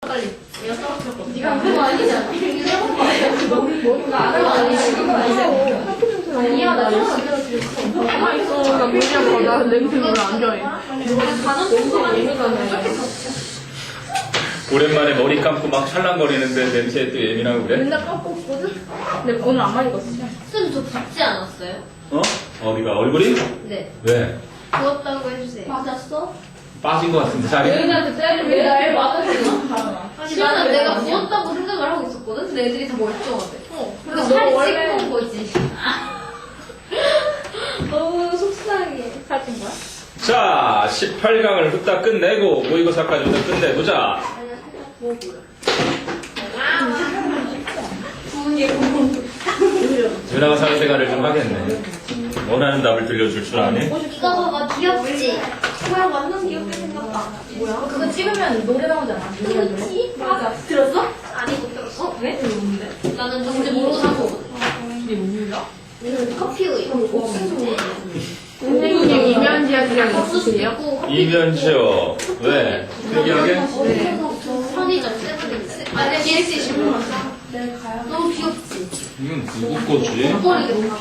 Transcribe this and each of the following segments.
빨리. 내가 떨어뜨렸거든. 네가 그거 아니잖아. 머리가 안 하고 아니 지금 아니야 나 지금 가만히 있어. 나 물이랑 거나 냄새 별로 안 좋아해. 가는 속도가 예민하네. 오랜만에 머리 감고 막 찰랑거리는데 냄새에 또 예민하고 그래? 맨날 감고 있거든? 근데 오늘 안 많이 입었어. 쌤, 저 붓지 않았어요? 어? 어디가 얼굴이? 네. 왜? 부었다고 해주세요. 맞았어? 빠진 것 같은데 살이? 여기한테 때리면 왜날 맞았어? 아니, 나는 내가 부었다고 생각을 하고 있었거든? 근데 애들이 다 멀쩡하대. 근데 너 살이 원래- 찌고 온 거지. 너무 속상해. 살찐 거야? 자, 18강을 후딱 끝내고 모의고사까지 오늘 끝내보자. 뭐 뭐야? 누나가 사회생활을 좀 하겠네. 원하는 답을 들려줄 줄 아니? 이거 봐봐, 귀엽지? 뭐야 완전 귀엽게 생겼다. 뭐야? 그거 찍으면 노래 나오잖아. 그치? 맞아. 들었어? 아니, 못 들었어. 어? 왜? 뭔데? 나는 누군지 모르고 산 거거든. 이게 뭔데야? 커피 우유. 선생님 이면지아씨랑 있으세요? 이면지요. 왜? 특이하게? 편의점 세븐인데. 아니, GS 신고 너무 귀엽지? 이건 누구 거지? 목걸이도 다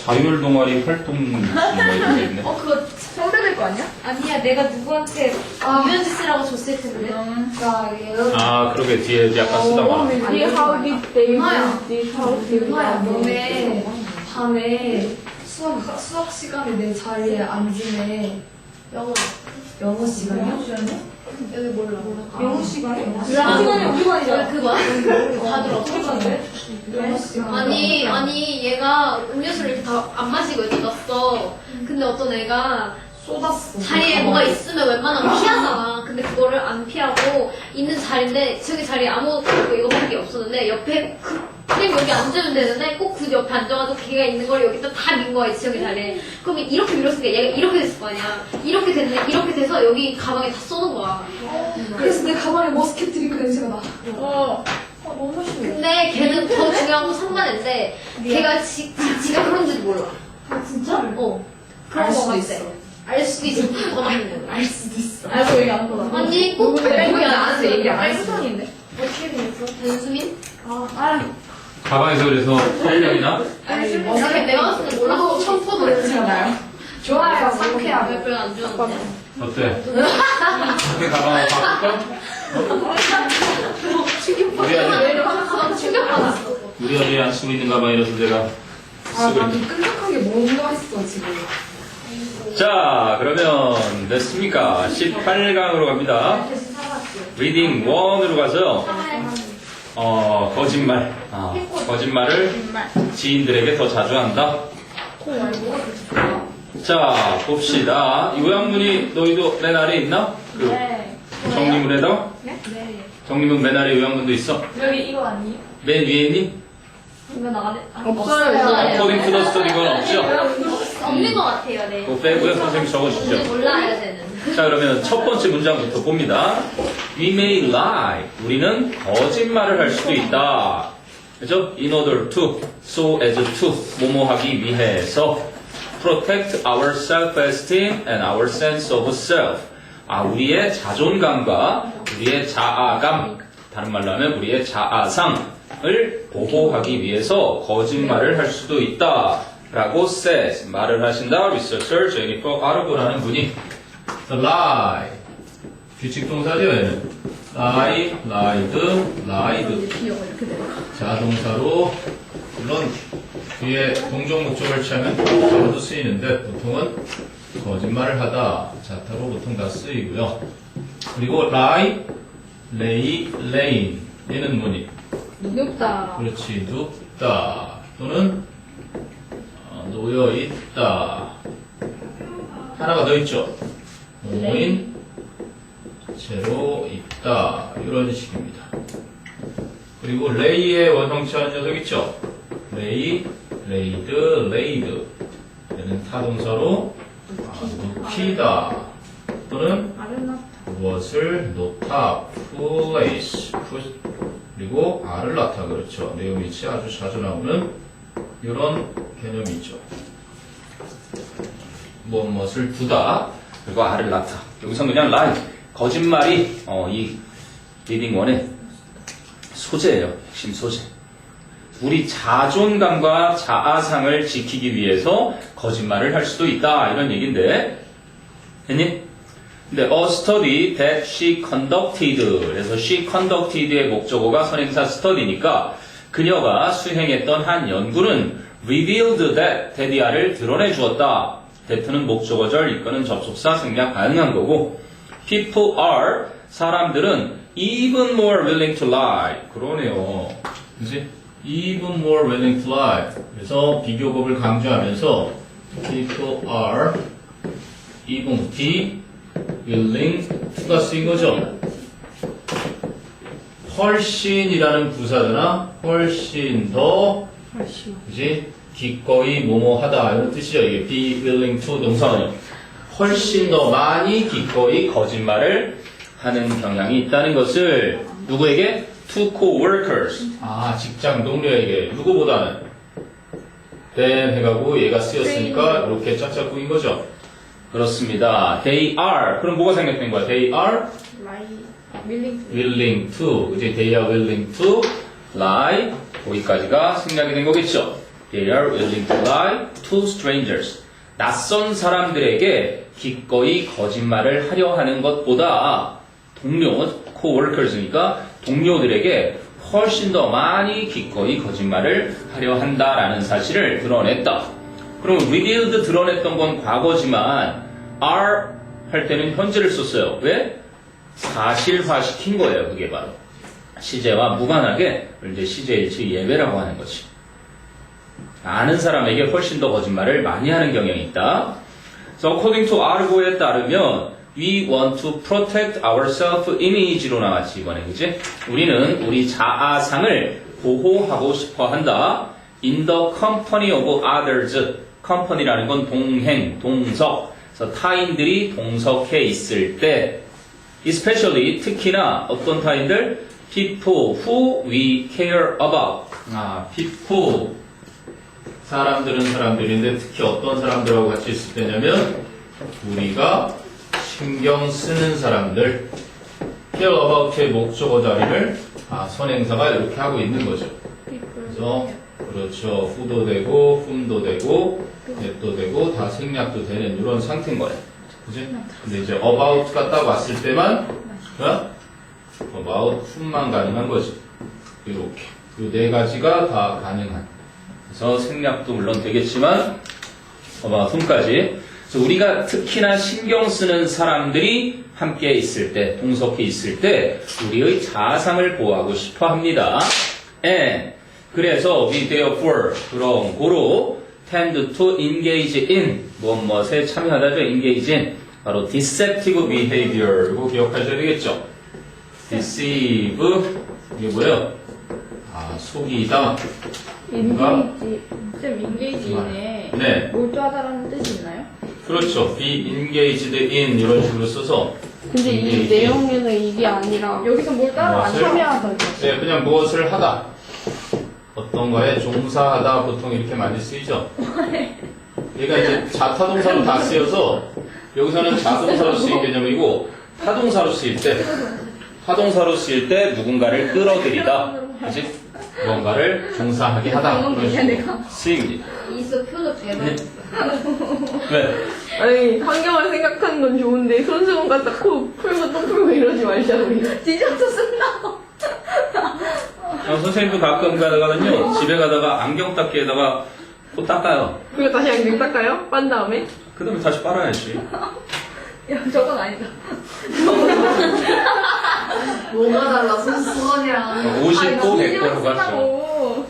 자율 동아리 활동 이런 게 있네. 그거 선배들 거 아니야? 아니야, 내가 누구한테 유현지 씨라고 줬을 텐데. 아, 그러게 뒤에 약간 쓰다가. 아니 how did they 엄마야. do this? How did 엄마야, they do 너네 this? 밤에 수학 시간에 내 자리에 앉으네. 영어 시간이야? 여기 몰라. 영어 시간에? 수학 시간에 우리 반이잖아. 그거야? 다들 어떻게 시간에? 영어 시간. 아니, 얘가 음료수를 이렇게 다 안 마시고 이렇게 놨어. 근데 어떤 애가 쏟았어. 자리에 뭐가 있으면 웬만하면 피하잖아. 근데 그거를 안 피하고 있는 자리인데 저기 자리에 아무것도 없고 이거밖에 없었는데 옆에 그냥 여기 앉으면 되는데 꼭 굳이 옆에 앉아가지고 걔가 있는 걸 여기다 다 민 거야, 지영이 자리에. 그럼 이렇게 밀었으니까 얘가 이렇게 됐을 거 아니야. 이렇게 됐는데 이렇게 돼서 여기 가방에 다 쏘는 거야. 그래서 내 가방에 머스켓 드링크 냄새가 나. 너무 심해. 근데 걔는 더 중요한 건 상관인데 걔가 지가 그런지도 몰라. 아, 진짜? 그런 알 거 수도 같아. 있어. 알 수도 있어. 더 나쁜 거. 알 수도 있어. 알고 얘기 안 거다. 아니 꼭 여기 그게 나한테 얘기 안 아니지. 해. 수상인데? 어떻게 생겼어? 변수민? 가방에서 그래서 설명이나? 내가 봤을 때 몰라서 처음 보는 냄새가 나요? 좋아요, 상쾌하고. 별로 안 좋아하는데. 어때? 어떻게 가방을 바꿀까? 우리 아들, 충격받았어. 우리 아들이 안 쓰고 있는 가방이라서 제가 쓰고 나도 있는. 끈적하게 뭔가 했어, 지금. 자, 그러면 됐습니까? 18강으로 갑니다. 리딩 1으로 가서 거짓말. 거짓말을 지인들에게 더 자주 한다. 자, 봅시다. 요양문이 너희도 맨 아래에 있나? 그 정리문에다? 네. 정리문 맨 아래에 요양문도 있어? 여기 이거 아니에요? 맨 위에 있니? 이거 나가네? 없어요. 어코딩 투 더 스터디 건 없죠? 없는 것 같아요, 네. 그거 빼고요. 선생님 적어주시죠. 몰라야 되는. 자, 그러면 첫 번째 문장부터 봅니다. We may lie. 우리는 거짓말을 할 수도 있다. 그죠? In order to, so as to, 뭐뭐하기 위해서. Protect our self-esteem and our sense of self. 우리의 자존감과 우리의 자아감, 다른 말로 하면 우리의 자아상을 보호하기 위해서 거짓말을 할 수도 있다. 라고 says, 말을 하신다. Researcher Jennifer Arbo라는 분이 The lie. 규칙 동사죠, 얘는. lie, lied, lied. 자동사로, 물론, 뒤에 동종 목적을 취하면 자로도 쓰이는데, 보통은 거짓말을 하다. 자타로 보통 다 쓰이고요. 그리고 lie, lay, laying. 얘는 뭐니? 눕다. 그렇지, 눕다. 또는, 놓여 있다. 하나가 더 있죠. 모인 채로 있다. 이런 식입니다. 그리고 레이의 원형체한 녀석 있죠. 레이, 레이드, 레이드. 얘는 타동사로 눕히다. 또는 무엇을 놓다. place. 그리고 알을 낳다. 그렇죠. 내용 위치 아주 자주 나오는 이런 개념이 있죠. 무엇을 두다. 그리고 알을 낳다. 여기서 그냥 lie. 거짓말이 이 리딩 1의 소재예요. 핵심 소재. 우리 자존감과 자아상을 지키기 위해서 거짓말을 할 수도 있다. 이런 얘기인데, 했니? 근데 a study that she conducted. 그래서 she conducted의 목적어가 선행사 study니까 그녀가 수행했던 한 연구는 revealed that that이야를 드러내 주었다. that는 목적어절, 이거는 접속사 생략 가능한 거고, people are 사람들은 even more willing to lie. 그러네요. 그지? even more willing to lie. 그래서 비교급을 강조하면서 people are even willing to가 쓰인 거죠. 훨씬이라는 부사잖아. 훨씬 더, 그지? 기꺼이 뭐뭐하다 이런 뜻이죠. 이게 be willing to 동사원이요. 훨씬 더 많이 기꺼이 거짓말을 하는 경향이 있다는 것을 누구에게? To co-workers. 아, 직장 동료에게. 누구보다는? than 해가고 얘가 쓰였으니까 이렇게 짝짝 꾸인 거죠. 그렇습니다. They are. 그럼 뭐가 생략된 거야? They are willing to. 그치? They are willing to lie. 거기까지가 생략이 된 거겠죠. They are willing to lie to strangers. 낯선 사람들에게 기꺼이 거짓말을 하려 하는 것보다 동료, co-workers니까 동료들에게 훨씬 더 많이 기꺼이 거짓말을 하려 한다라는 사실을 드러냈다. 그럼 revealed 드러냈던 건 과거지만 are 할 때는 현재를 썼어요. 왜? 사실화시킨 거예요. 그게 바로 시제와 무관하게 이제 시제일치 예외라고 하는 거지. 아는 사람에게 훨씬 더 거짓말을 많이 하는 경향이 있다. So according to R고에 따르면 we want to protect our self-image로 나왔지 이번에, 그지? 우리는 우리 자아상을 보호하고 싶어 한다. In the company of others. company라는 건 동행, 동석. 그래서 타인들이 동석해 있을 때, especially 특히나 어떤 타인들? people who we care about. people. 사람들은 사람들인데 특히 어떤 사람들하고 같이 있을 때냐면 우리가 신경 쓰는 사람들. care about의 목적어 자리를 선행사가 이렇게 하고 있는 거죠. 그래서 그렇죠. who도 되고 whom도 되고 that도 되고 다 생략도 되는 이런 상태인 거예요. 그지? 근데 이제 about가 딱 왔을 때만 about whom만 가능한 거지. 이렇게 이 네 가지가 다 가능한. 그래서 생략도 물론 되겠지만 whom까지. 그래서 우리가 특히나 신경 쓰는 사람들이 함께 있을 때, 동석해 있을 때 우리의 자아상을 보호하고 싶어 합니다. And 그래서 we therefore 그럼 고로 tend to engage in 무엇에 참여하다죠. engage in 바로 deceptive behavior. 이거 기억하셔야 되겠죠. deceive 이게 뭐예요? 속이다. 인게이지. 쌤, 인게이지인에 네. 몰두하다라는 뜻이 있나요? 그렇죠. be engaged in 이런 식으로 써서. 근데 이 engage. 내용에는 이게 아니라 여기서 몰두하다 안 무엇을? 참여하다. 네, 그냥 무엇을 하다. 어떤 거에 종사하다 보통 이렇게 많이 쓰이죠. 얘가 이제 자타동사로 다 쓰여서 여기서는 자동사로 쓰인 개념이고 타동사로 쓰일 때 누군가를 끌어들이다. 그치? 무언가를 종사하게 하다. 그런 식으로 쓰입니다. 이수 표도 대박. 왜? 아니, 환경을 생각하는 건 좋은데 손수건 갖다 코 풀고 또 풀고 이러지 말자 우리. 진짜 또 쓴다. 선생님도 가끔 가다가는요 집에 가다가 안경 닦기에다가 또 닦아요. 그리고 다시 안경 닦아요? 빤 다음에? 그 다음에 다시 빨아야지. 야, 저건 아니다. 뭐가 달라? 손수건이랑. 옷이 또 100%로 갔죠.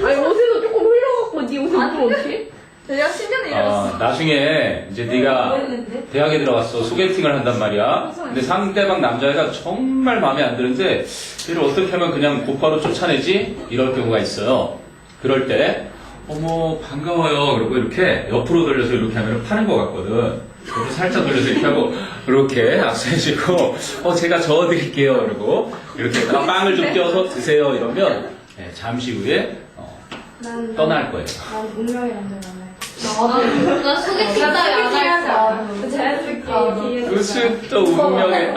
아니, 옷에서 조금 흘러갖고 네 옷에 묻으면 어떡해? 내가 10년을 일했어. 나중에 이제 네가 대학에 들어갔어. 소개팅을 한단 말이야. 근데 상대방 남자애가 정말 마음에 안 드는데 얘를 어떻게 하면 그냥 곧바로 쫓아내지? 이럴 경우가 있어요. 그럴 때 어머 반가워요. 그리고 이렇게 옆으로 돌려서 이렇게 하면 파는 것 같거든. 그래서 살짝 돌려서 이렇게 하고 이렇게 악수해주고 제가 저어드릴게요. 그리고 이렇게 빵을 좀 띄워서 드세요. 이러면 잠시 후에 떠날 거예요. 난 운명의 남자 만날 나 소개팅 따위 안할 거야. 자연스럽게. 무슨 또 운명의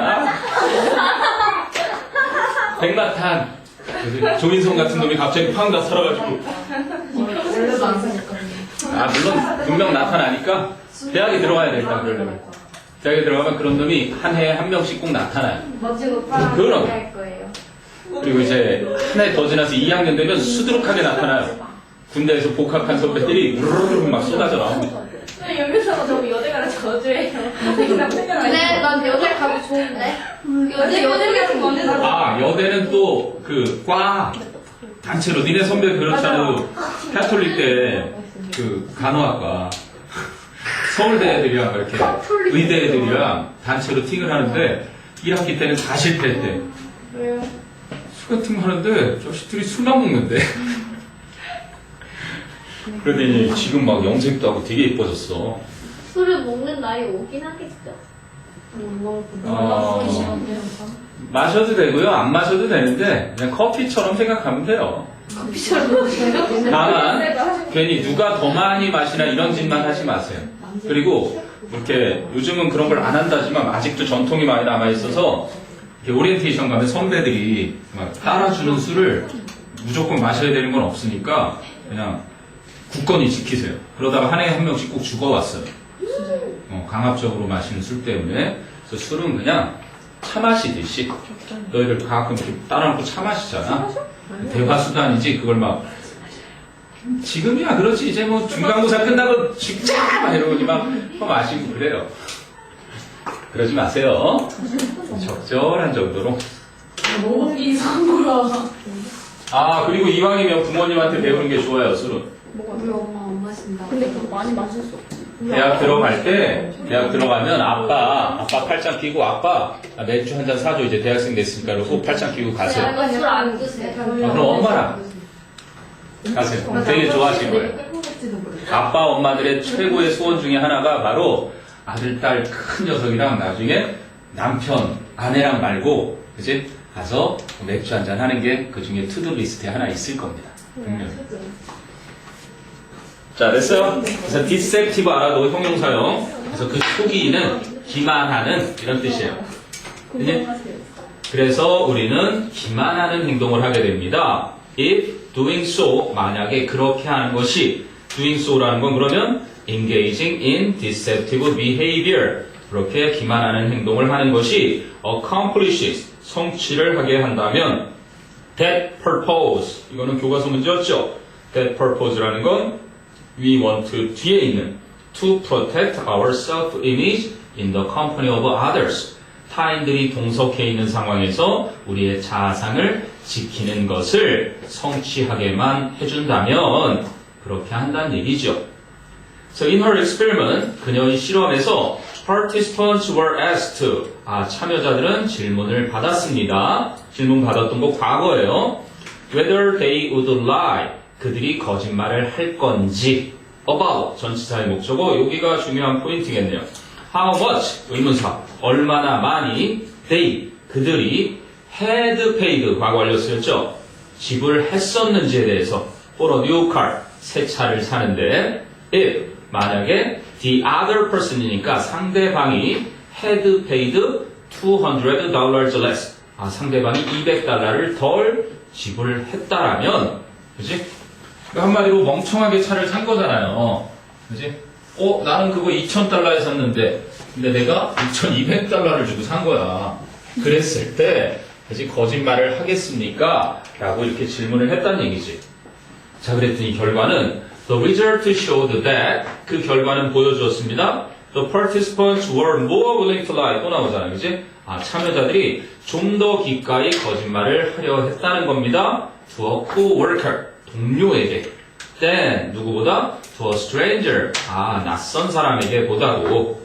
백마탄. 조인성 같은 놈이 갑자기 팡 나타나가지고. 원래도 안 생겼거든요. 아, 물론 분명 나타나니까 대학에 들어가야 된다, 그러려면. 대학에 들어가면 그런 놈이 한 해에 한 명씩 꼭 나타나요. 멋진 오빠랑 그럼. 할 거예요. 그리고 이제 한 해 더 지나서 2학년 되면 수두룩하게 나타나요. 군대에서 복학한 선배들이 우르르 막 쏟아져 나옵니다. 여기서 너무 여대가를 저주해요. 근데 난 여대 가기 좋은데. 여대가 먼저 아, 여대는 또 그 과 단체로 니네 선배 그렇잖아. 캐톨릭 때 그 간호학과 서울대 애들이랑 이렇게 의대 애들이랑 단체로 팅을 하는데 1학기 때는 다 실패했대. 왜요? 수가팅 하는데 저씨들이 술만 먹는데. 그러더니 지금 막 염색도 하고 되게 예뻐졌어. 술을 먹는 날이 오긴 하겠죠. 마셔도 되고요, 안 마셔도 되는데 그냥 커피처럼 생각하면 돼요. 다만 괜히 누가 더 많이 마시나 이런 짓만 하지 마세요. 그리고 이렇게 요즘은 그런 걸 안 한다지만 아직도 전통이 많이 남아 있어서 오리엔테이션 가면 선배들이 막 따라주는 술을 무조건 마셔야 되는 건 없으니까 그냥 굳건히 지키세요. 그러다가 한 해에 한 명씩 꼭 죽어왔어요. 강압적으로 마시는 술 때문에. 그래서 술은 그냥 차 마시듯이 너희들 가끔 이렇게 따라놓고 차 마시잖아. 대화수단이지 그걸 막 지금이야 그렇지 이제 뭐 중간고사 끝나고 죽자 막 이러고 막 마시고 그래요. 그러지 마세요. 적절한 정도로. 너무 이상하다. 아 그리고 이왕이면 부모님한테 배우는 게 좋아요. 술은 우리 엄마 안 마신다. 근데 그거 많이 마실 수 없지. 대학 들어갈 때 대학 들어가면 아빠 팔짱 끼고 아빠 맥주 한 잔 사줘. 이제 대학생 됐으니까 그러고 팔짱 끼고 가세요. 술안 드세요. 그럼 엄마랑 가세요. 되게 좋아하실 거예요. 아빠 엄마들의 최고의 소원 중에 하나가 바로 아들 딸 큰 녀석이랑 나중에 남편 아내랑 말고 그지 가서 맥주 한잔 하는 게 그 중에 투두 리스트에 하나 있을 겁니다. 분명히. 자 됐어요? 그래서 deceptive 알아도 형용사용. 그래서 그 속이는 기만하는 이런 뜻이에요. 그지? 그래서 우리는 기만하는 행동을 하게 됩니다. If doing so, 만약에 그렇게 하는 것이 doing so라는 건 그러면 engaging in deceptive behavior, 그렇게 기만하는 행동을 하는 것이 accomplishes, 성취를 하게 한다면 that purpose, 이거는 교과서 문제였죠. that purpose라는 건 we want to 뒤에 있는 to protect our self-image in the company of others, 타인들이 동석해 있는 상황에서 우리의 자아상을 지키는 것을 성취하게만 해준다면 그렇게 한다는 얘기죠. So in her experiment, 그녀의 실험에서 participants were asked, 참여자들은 질문을 받았습니다. 질문 받았던 거 과거예요. Whether they would lie, 그들이 거짓말을 할 건지. About, 전치사의 목적어, 여기가 중요한 포인트겠네요. How much, 의문사, 얼마나 많이 they, 그들이 had paid, 과거 완료 쓰였죠. 지불했었는지에 대해서 for a new car, 새 차를 사는데 if, 만약에 the other person이니까 상대방이 had paid $200 less, 상대방이 $200를 덜 지불했다라면, 그지? 한마디로 멍청하게 차를 산 거잖아요. 그지? 나는 그거 $2,000에 샀는데, 근데 내가 $2,200를 주고 산 거야. 그랬을 때, 그지? 거짓말을 하겠습니까? 라고 이렇게 질문을 했다는 얘기지. 자, 그랬더니 결과는 The result showed that, 그 결과는 보여주었습니다. The participants were more willing to lie. 또 나오잖아요. 그지? 참여자들이 좀 더 기꺼이 거짓말을 하려 했다는 겁니다. To a co-worker, 동료에게. Then, 누구보다? To a stranger, 낯선 사람에게 보다도.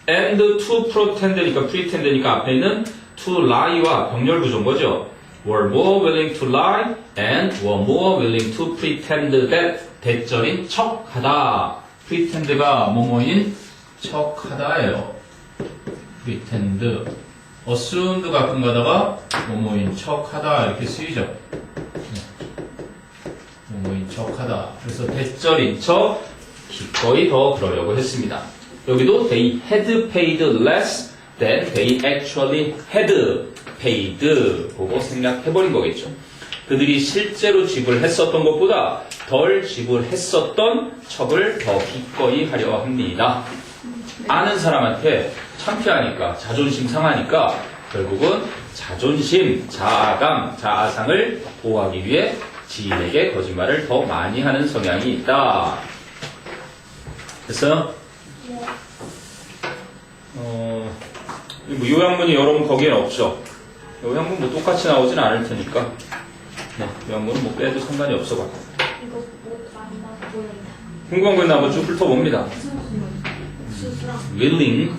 And to pretend니까 앞에 있는 to lie와 병렬 구조인 거죠. Were more willing to lie and were more willing to pretend that, 대절인 척하다. pretend가 뭐뭐인 척하다예요. pretend. assumed 가끔 가다가 뭐뭐인 척하다 이렇게 쓰이죠. 뭐뭐인 척하다. 그래서 대절인 척 기꺼이 더 그러려고 했습니다. 여기도 they had paid less than they actually had paid 보고 생략해버린 거겠죠. 그들이 실제로 지불했었던 것보다 덜 지불했었던 척을 더 기꺼이 하려 합니다. 아는 사람한테 창피하니까 자존심 상하니까 결국은 자존심, 자아감, 자아상을 보호하기 위해 지인에게 거짓말을 더 많이 하는 성향이 있다. 됐어요? 뭐 요양문이 여러분 거기엔 없죠. 요양문 뭐 똑같이 나오진 않을 테니까. 네, 요양문은 뭐 빼도 상관이 없어가지고. 이거 뭐 많이 나와 보인다. 궁금한 거 있나 한번 쭉 훑어봅니다. willing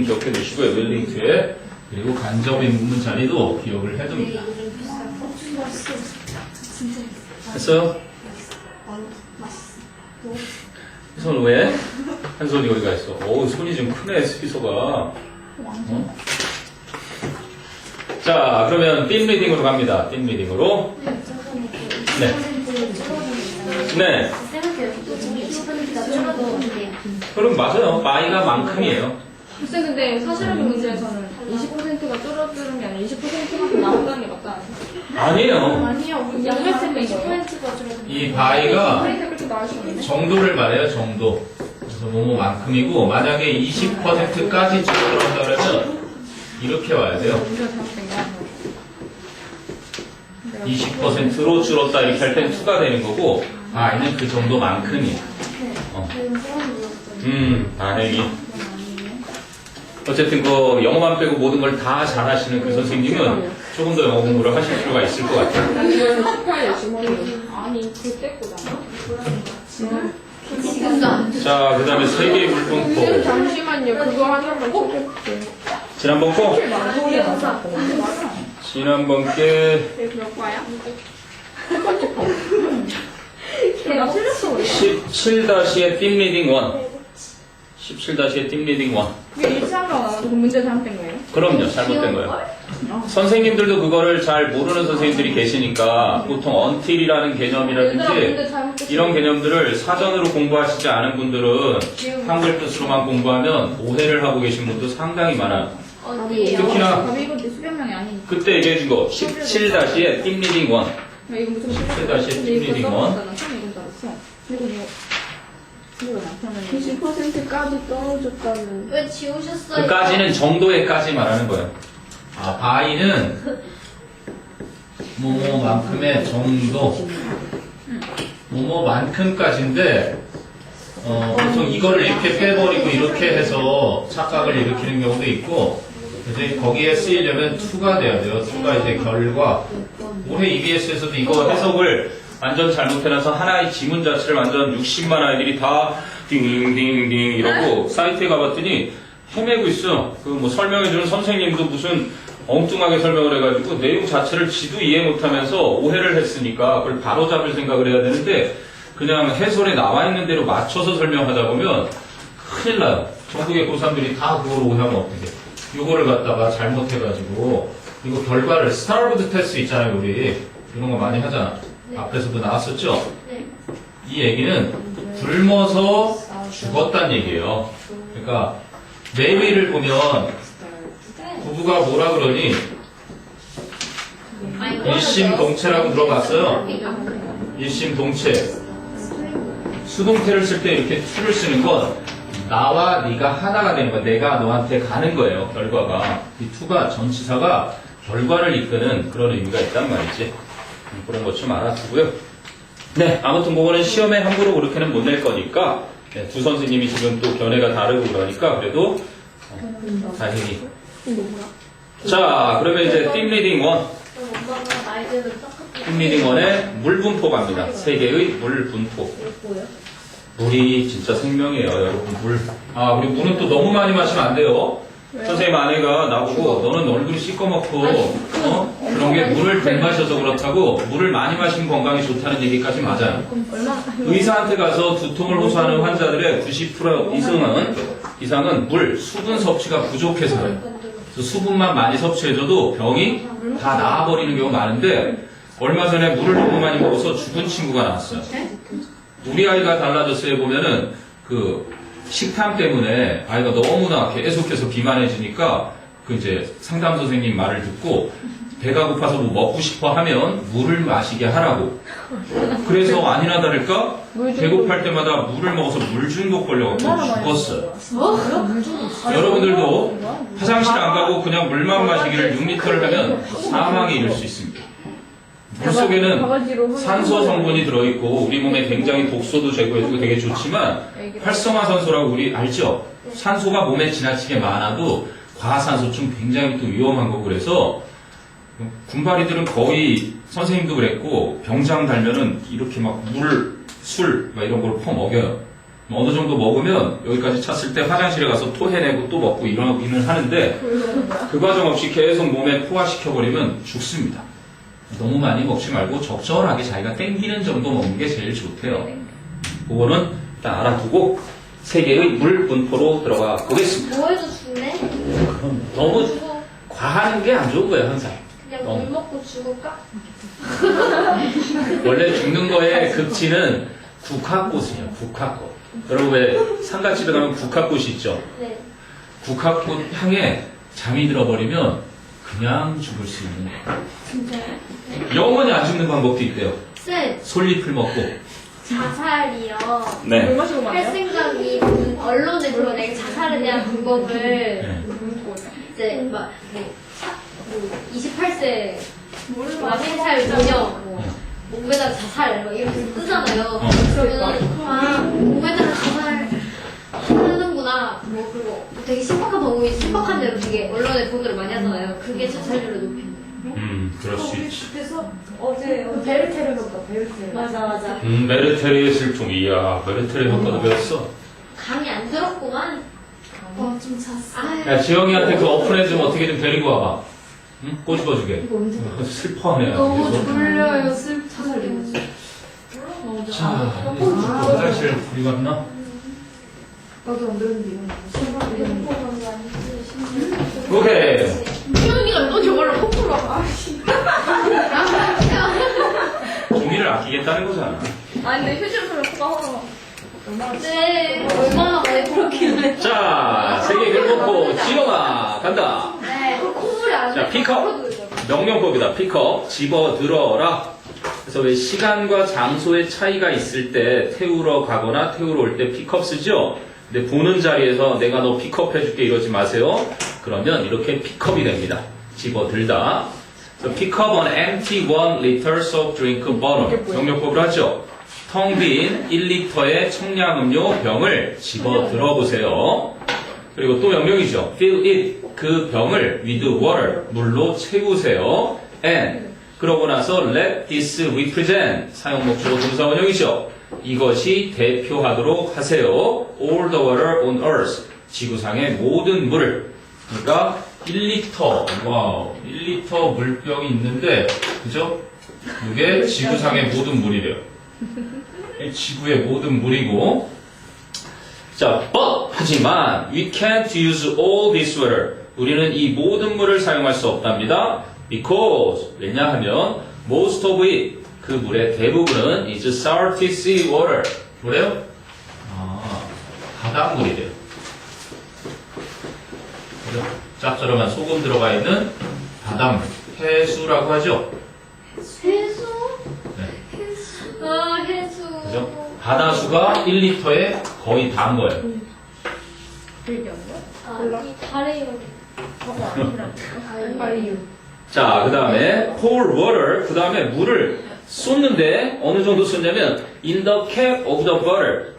기억해 두시고요. willing 뒤에 그리고 간접인 문문 자리도 기억을 해둡니다. 했어요? 손 왜? 한 손이 어디가 있어? 어우, 손이 좀 크네, 스피서가. 어? 자, 그러면 띵 리딩으로 갑니다. 띵 리딩으로. 네. 네. 그럼 맞아요. 바이가 만큼이에요. 글쎄 근데 사실은 그 문제에서는 20%가 줄어드는 게 아니라 20%만큼 나온다는 게 맞다. 아니에요. 아니요. 우리 양면쌤은 20%가 줄어드는 이 바이가 그렇게 나올 수 있네. 정도를 말해요, 정도. 그래서 뭐뭐만큼이고, 만약에 20%까지 줄어들었다 그러면 이렇게 와야 돼요. 문제가 잘못된 거야. 20%로 줄었다 이렇게 할 땐 2가 되는 거고, 바이는 그 정도만큼이에요. 다행히. 어쨌든 그 영어만 빼고 모든 걸 다 잘하시는 그 선생님은 조금 더 영어 공부를 하실 필요가 있을 것 같아요. 아니 그때 거잖아. 지금도 안 돼. 자, 그 다음에 세계의 물분포. 잠시만요. 그거 하나만 체크해볼게요. 지난번 거? 지난번 게 몇 과야? 나 틀렸어. 17-의 띵 리딩 1. 17-의 띵 리딩 1. 그게 1차가 나와서 그 문제 잘못된 거예요? 그럼요, 잘못된 거예요. 선생님들도 그거를 잘 모르는 선생님들이 계시니까 보통 until이라는 개념이라든지 이런 개념들을 사전으로 공부하시지 않은 분들은 한글 뜻으로만 공부하면 오해를 하고 계신 분도 상당히 많아요. 어디에요? 특히나 답이 이거 수변명이 아니니까. 그때 얘기해준 거 17-의 띵 리딩 1. 이거 무슨 17-의 띵 리딩 1. 처음에 이건 줄 알았어. 그리고 이거 남편은 90%까지 떨어졌다는. 왜 지우셨어요? 그까지는 정도에까지 말하는 거예요. 아, 바이는 뭐뭐만큼의 정도, 뭐뭐만큼까지인데 보통 이거를 이렇게 빼버리고 이렇게 해서 착각을 일으키는 경우도 있고, 이제 거기에 쓰이려면 to가 돼야 돼요. to가 이제 결과. 올해 EBS에서도 이거 해석을 완전 잘못해놔서 하나의 지문 자체를 완전 60만 아이들이 다 띵띵띵 이러고 사이트에 가봤더니 헤매고 있어. 그 뭐 설명해주는 선생님도 무슨 엉뚱하게 설명을 해가지고 내용 자체를 지도 이해 못하면서 오해를 했으니까 그걸 바로잡을 생각을 해야 되는데 그냥 해설에 나와 있는 대로 맞춰서 설명하다 보면 큰일 나요. 전국의 고3들이 다 그걸 오해하면 어떡해. 이거를 갖다가 잘못해가지고 이거 결과를 스타워드 테스트 있잖아요. 우리 이런 거 많이 하잖아. 앞에서도 나왔었죠? 네. 이 얘기는 굶어서 죽었다는 얘기예요. 그러니까 내비를 보면 부부가 뭐라 그러니 일심동체라고 들어봤어요. 일심동체. 수동태를 쓸 때 이렇게 to를 쓰는 건 나와 네가 하나가 되는 거야. 내가 너한테 가는 거예요. 결과가. 이 to가 전치사가 결과를 이끄는 그런 의미가 있단 말이지. 그런 것 좀 알아두고요. 네, 아무튼 그거는 시험에 함부로 그렇게는 못 낼 거니까 네, 두 선생님이 지금 또 견해가 다르고 그러니까 그래도 다행히. 자, 그러면 이제 띵 리딩 1. 그럼 엄마가 나이들은 똑같이. 띵 리딩 1의 물 분포 갑니다. 세 개의 물 분포. 물이 진짜 생명이에요, 여러분. 물. 아, 우리 물은 또 너무 많이 마시면 안 돼요. 선생님 아내가 나보고 너는 얼굴이 시꺼멓고 그런 게 물을 덜 마셔서 그렇다고 물을 많이 마시면 건강에 좋다는 얘기까지 맞아요. 의사한테 가서 두통을 호소하는 환자들의 90% 이상은 물, 수분 섭취가 부족해서요. 그래서 수분만 많이 섭취해줘도 병이 다 나아버리는 경우가 많은데 얼마 전에 물을 너무 많이 먹어서 죽은 친구가 나왔어요. 우리 아이가 달라졌어요. 보면은 그 식탐 때문에 아이가 너무나 계속해서 비만해지니까 그 이제 상담 선생님 말을 듣고 배가 고파서 뭐 먹고 싶어 하면 물을 마시게 하라고. 그래서 아니나 다를까 배고플 때마다 물을 먹어서 물 중독 걸려갖고 죽었어요. 여러분들도 화장실 안 가고 그냥 물만 마시기를 6리터를 하면 사망에 이를 수 있습니다. 물 속에는 산소 성분이 들어있고 우리 몸에 굉장히 독소도 제거해주고 되게 좋지만 활성화산소라고 우리 알죠? 산소가 몸에 지나치게 많아도 과산소증 굉장히 또 위험한 거고 그래서 군바리들은 거의 선생님도 그랬고 병장 달면은 이렇게 막 물, 술 막 이런 걸 퍼먹여요. 어느 정도 먹으면 여기까지 찼을 때 화장실에 가서 토해내고 또 먹고 이러기는 하는데 그 과정 없이 계속 몸에 포화시켜버리면 죽습니다. 너무 많이 먹지 말고 적절하게 자기가 땡기는 정도 먹는 게 제일 좋대요. 그거는 일단 알아두고 세 개의 물 분포로 들어가 보겠습니다. 뭐 해도 죽네? 너무 죽어. 과하는 게 안 좋은 거예요, 항상. 그냥 물 먹고 죽을까? 원래 죽는 거의 극치는 국화꽃이에요, 국화꽃. 여러분 왜 상가집에 가면 국화꽃이 있죠? 네. 국화꽃 향에 잠이 들어버리면 그냥 죽을 수 있는 거예요. 진짜요? 영원히 안 죽는 방법도 있대요. 쌤, 솔잎을 먹고. 자살이요. 네. 할 생각이 언론에 드러내게 자살에 대한 방법을 네. 이제 막 28세 와생살 모녀 몸에다 자살 막 이렇게 뜨잖아요. 그러면 몸에다가 자살 하는구나. 뭐 그리고 되게 심각한 방법이 심각한 대로 되게 언론에 보도를 많이 하잖아요. 그게 자살률을 높이는 거예요. 그럴 수 있지. 그래서 어제 베르테르 효과 베르테르. 맞아. 메르테르의 슬픔. 이야, 메르테르 효과도 배웠어. 감이 안 들었구만. 좀 잤어. 아유. 야, 지영이한테 그 어플에 좀 어떻게 좀 데리고 와봐. 응? 꼬집어주게. 슬퍼하네. 너무 계속. 졸려요. 자살이. 자, 화장실 우리 갔나? 나도 안 들었는데 오케이. 희연이가 또 저걸로 콧물어. 종이를 아끼겠다는 거잖아. 아니 근데 휴지로 쓰면 코가 허러. 네, 얼마나 많이 부었길래. 자, 세계 글먹고 지영아 간다. 네, 콧물이 안 자, 픽업. 명령법이다. 픽업. 집어 들어라. 그래서 왜 시간과 장소의 차이가 있을 때 태우러 가거나 태우러 올 때 픽업 쓰죠? 근데 보는 자리에서 내가 너 픽업 해줄게 이러지 마세요. 그러면 이렇게 픽업이 됩니다. 집어 들다. 그래서 pick up an empty 1L soft drink bottle. 명령법을 하죠. 텅 빈 1리터의 청량음료 병을 집어 들어보세요. 그리고 또 명령이죠. fill it. 그 병을 with water. 물로 채우세요. and. 그러고 나서 let this represent. 사용 목적어 동사 원형이죠. 이것이 대표하도록 하세요. all the water on earth. 지구상의 모든 물을. 그러니까 1리터. 와우. 1리터 물병이 있는데, 그죠? 이게 지구상의 모든 물이래요. 지구의 모든 물이고. 자, but 하지만 we can't use all this water. 우리는 이 모든 물을 사용할 수 없답니다. Because 왜냐하면 most of it 그 물의 대부분은 is salty sea water. 뭐래요? 바닷물이래요. 그죠? 짭조름한 소금 들어가 있는 바닷물. 해수라고 하죠. 해수? 네. 해수. 아, 해수. 그죠? 바다수가 1리터에 거의 다인 거예요. 아, 이 달의 아이유. 자, 그 다음에 pour water, 그 다음에 물을 쏟는데 어느 정도 쏟냐면 in the cap of the bottle.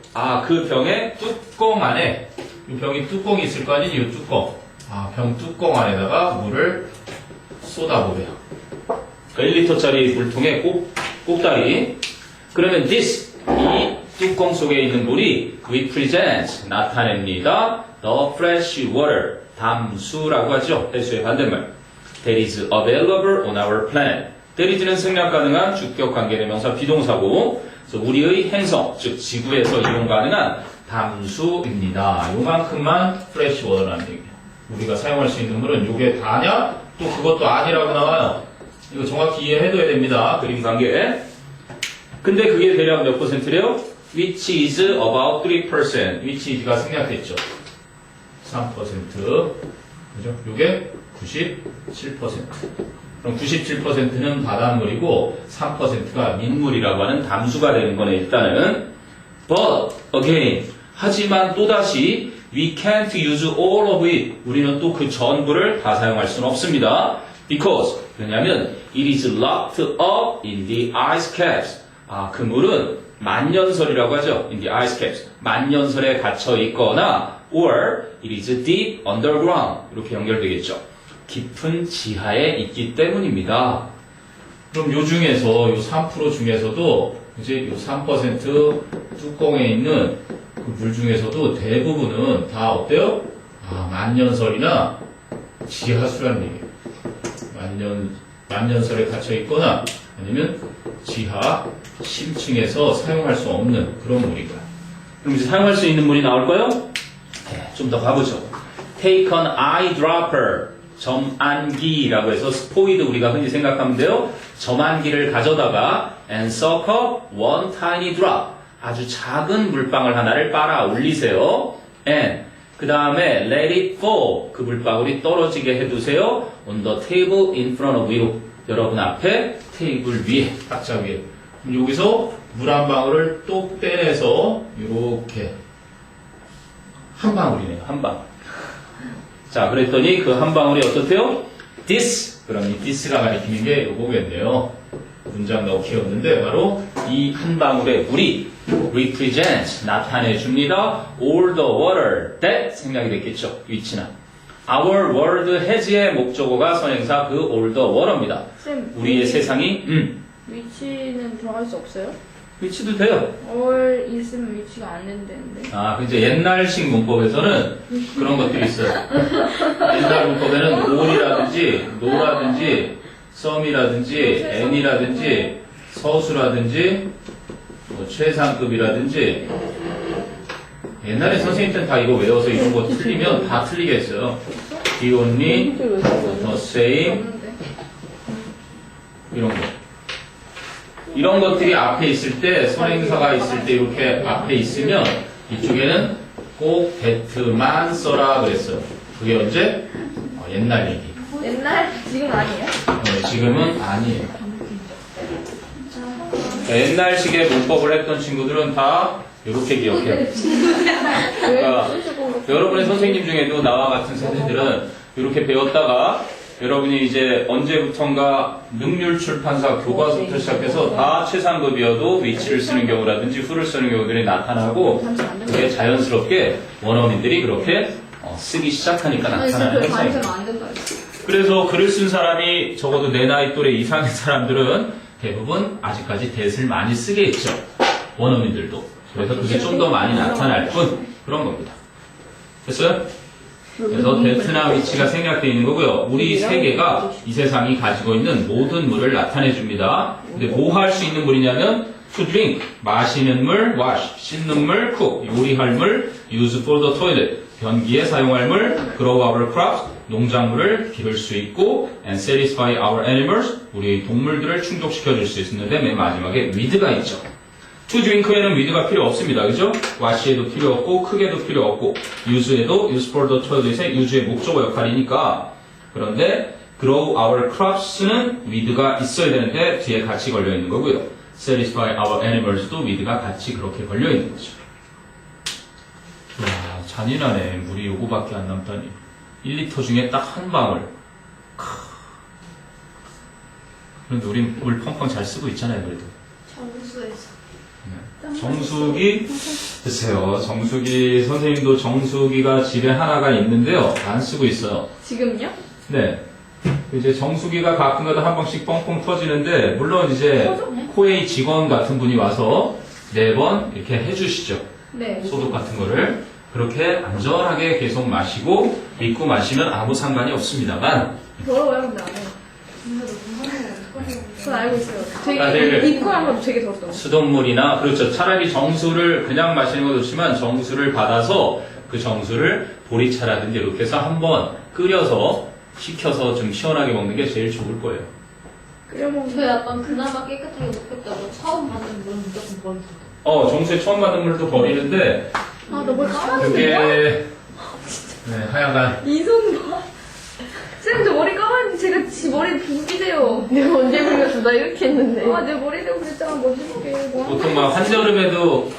그 병의 뚜껑 안에 이 병이 뚜껑이 있을 거 아니에요? 이 뚜껑. 병 뚜껑 안에다가 물을 쏟아보래요. 1리터짜리 물통에 꼭다리. 그러면 this, 이 뚜껑 속에 있는 물이 represents, 나타냅니다. the fresh water, 담수라고 하죠. 해수의 반대말. that is available on our planet. that is는 생략 가능한 주격 관계대명사 비동사고, 그래서 우리의 행성, 즉 지구에서 이용 가능한 담수입니다. 요만큼만 fresh water라는 얘기예요. 우리가 사용할 수 있는 물은 요게 다냐? 또 그것도 아니라고 나와요. 이거 정확히 이해해둬야 됩니다. 그림 관계. 근데 그게 대략 몇 %래요? which is about 3%. which is가 생략했죠. 3%. 그죠? 요게 97%. 그럼 97%는 바닷물이고 3%가 민물이라고 하는 담수가 되는 거네, 일단은. But, again. 하지만 또다시 we can't use all of it. 우리는 또 그 전부를 다 사용할 수는 없습니다. Because, 왜냐면 it is locked up in the ice caps. 그 물은 만년설이라고 하죠. in the ice caps. 만년설에 갇혀 있거나 or it is deep underground. 이렇게 연결되겠죠. 깊은 지하에 있기 때문입니다. 그럼 요 중에서 요 3% 중에서도 이제 요 3% 뚜껑에 있는 그 물 중에서도 대부분은 다 어때요? 만년설이나 지하수라는 얘기예요. 만년설에 갇혀 있거나 아니면 지하 심층에서 사용할 수 없는 그런 물이고요. 그럼 이제 사용할 수 있는 물이 나올까요? 네, 좀 더 가보죠. Take an eyedropper. 점안기라고 해서 스포이드 우리가 흔히 생각하면 돼요. 점안기를 가져다가 and suck up one tiny drop. 아주 작은 물방울 하나를 빨아 올리세요. and 그 다음에 let it fall. 그 물방울이 떨어지게 해두세요. on the table in front of you. 여러분 앞에 테이블 위에, 탁자 위에. 그럼 여기서 물 한 방울을 똑 떼내서 이렇게 한 방울이네요. 한 방울. 자, 그랬더니 그 한 방울이 어떻대요? this. 그럼 이 this가 가리키는 게 요거겠네요. 문장 넣기 없는데 바로 이 한 방울의 물이 represent 나타내 줍니다. all the water that 생각이 됐겠죠. 위치나. our world has의 목적어가 선행사 그 all the water입니다. 쌤, 우리의 세상이 위치는 들어갈 수 없어요? 위치도 돼요. 올 있으면 위치가 안 된다는데. 이제 옛날식 문법에서는 그런 것들이 있어요. 옛날 문법에는 all이라든지 no라든지 some이라든지 any라든지 서수라든지 뭐 최상급이라든지 옛날에 선생님 때는 다 이거 외워서 이런 거 틀리면 다 틀리게 했어요. the only, the same 이런 거. 이런 것들이 앞에 있을 때, 선행사가 있을 때 이렇게 앞에 있으면 이쪽에는 꼭 that만 써라 그랬어요. 그게 언제? 옛날 얘기. 옛날? 지금 아니에요? 지금은 아니에요. 옛날식의 문법을 했던 친구들은 다 이렇게 기억해요. 그러니까 여러분의 선생님 중에도 나와 같은 세대들은 이렇게 배웠다가 여러분이 이제 언제부턴가 능률 출판사 교과서부터 시작해서 다 최상급이어도 위치를 쓰는 경우라든지 후를 쓰는 경우들이 나타나고 그게 자연스럽게 원어민들이 그렇게 쓰기 시작하니까 나타나는 현상입니다. 안 된다. 그래서 글을 쓴 사람이 적어도 내 나이 또래 이상의 사람들은 대부분 아직까지 that을 많이 쓰게 했죠. 원어민들도. 그래서 그게 좀 더 많이 나타날 뿐 그런 겁니다. 됐어요? 그래서 that나 위치가 생략되어 있는 거고요. 우리 세계가 이 세상이 가지고 있는 모든 물을 나타내 줍니다. 근데 뭐 할 수 있는 물이냐면 to drink, 마시는 물, wash, 씻는 물, cook, 요리할 물, use for the toilet, 변기에 사용할 물, grow our crops, 농작물을 기를 수 있고 and satisfy our animals, 우리 동물들을 충족시켜 줄 수 있는데 맨 마지막에 with가 있죠. to drink에는 with가 필요 없습니다. 그죠? wash에도 필요 없고 크게도 필요 없고 use에도 use for the toilet의 use의 목적어 역할이니까. 그런데 grow our crops는 with가 있어야 되는데 뒤에 같이 걸려 있는 거고요. satisfy our animals도 with가 같이 그렇게 걸려 있는 거죠. 이야, 잔인하네. 물이 요거밖에 안 남다니. 1리터 중에 딱 한 방울. 그런데 우린 물 펑펑 잘 쓰고 있잖아요, 그래도. 정수에서. 정수기, 글쎄요, 정수기, 선생님도 정수기가 집에 하나가 있는데요. 안 쓰고 있어요. 지금요? 네. 이제 정수기가 가끔가다 한 번씩 뻥뻥 터지는데, 물론 이제 코웨이 직원 같은 분이 와서 4번 이렇게 해주시죠. 네. 소독 같은 거를. 그렇게 안전하게 계속 마시고, 믿고 마시면 아무 상관이 없습니다만, 더러워요, 근데 안 해요. 그건 알고 있어요. 다들 되게, 입고 하면 되게 더럽다고. 수돗물이나, 그렇죠. 차라리 정수를 그냥 마시는 것도 좋지만, 정수를 받아서 그 정수를 보리차라든지 이렇게 해서 한번 끓여서, 식혀서 좀 시원하게 먹는 게 제일 좋을 거예요. 끓여 먹는 저 약간 그나마 깨끗하게 먹겠다고 처음 받는 물은 무조건 버리고. 정수에 처음 받은 물도 버리는데, 아, 너뭘 까먹었어? 그게, 네, 하여간, 이손 봐. 쌤, 저 머리 까만, 제가 지 머리 빗기세요. 내가 언제 불렸어? 나 이렇게 했는데. 아, 내 머리도 그랬잖아, 멋있게. 보통 막 한여름에도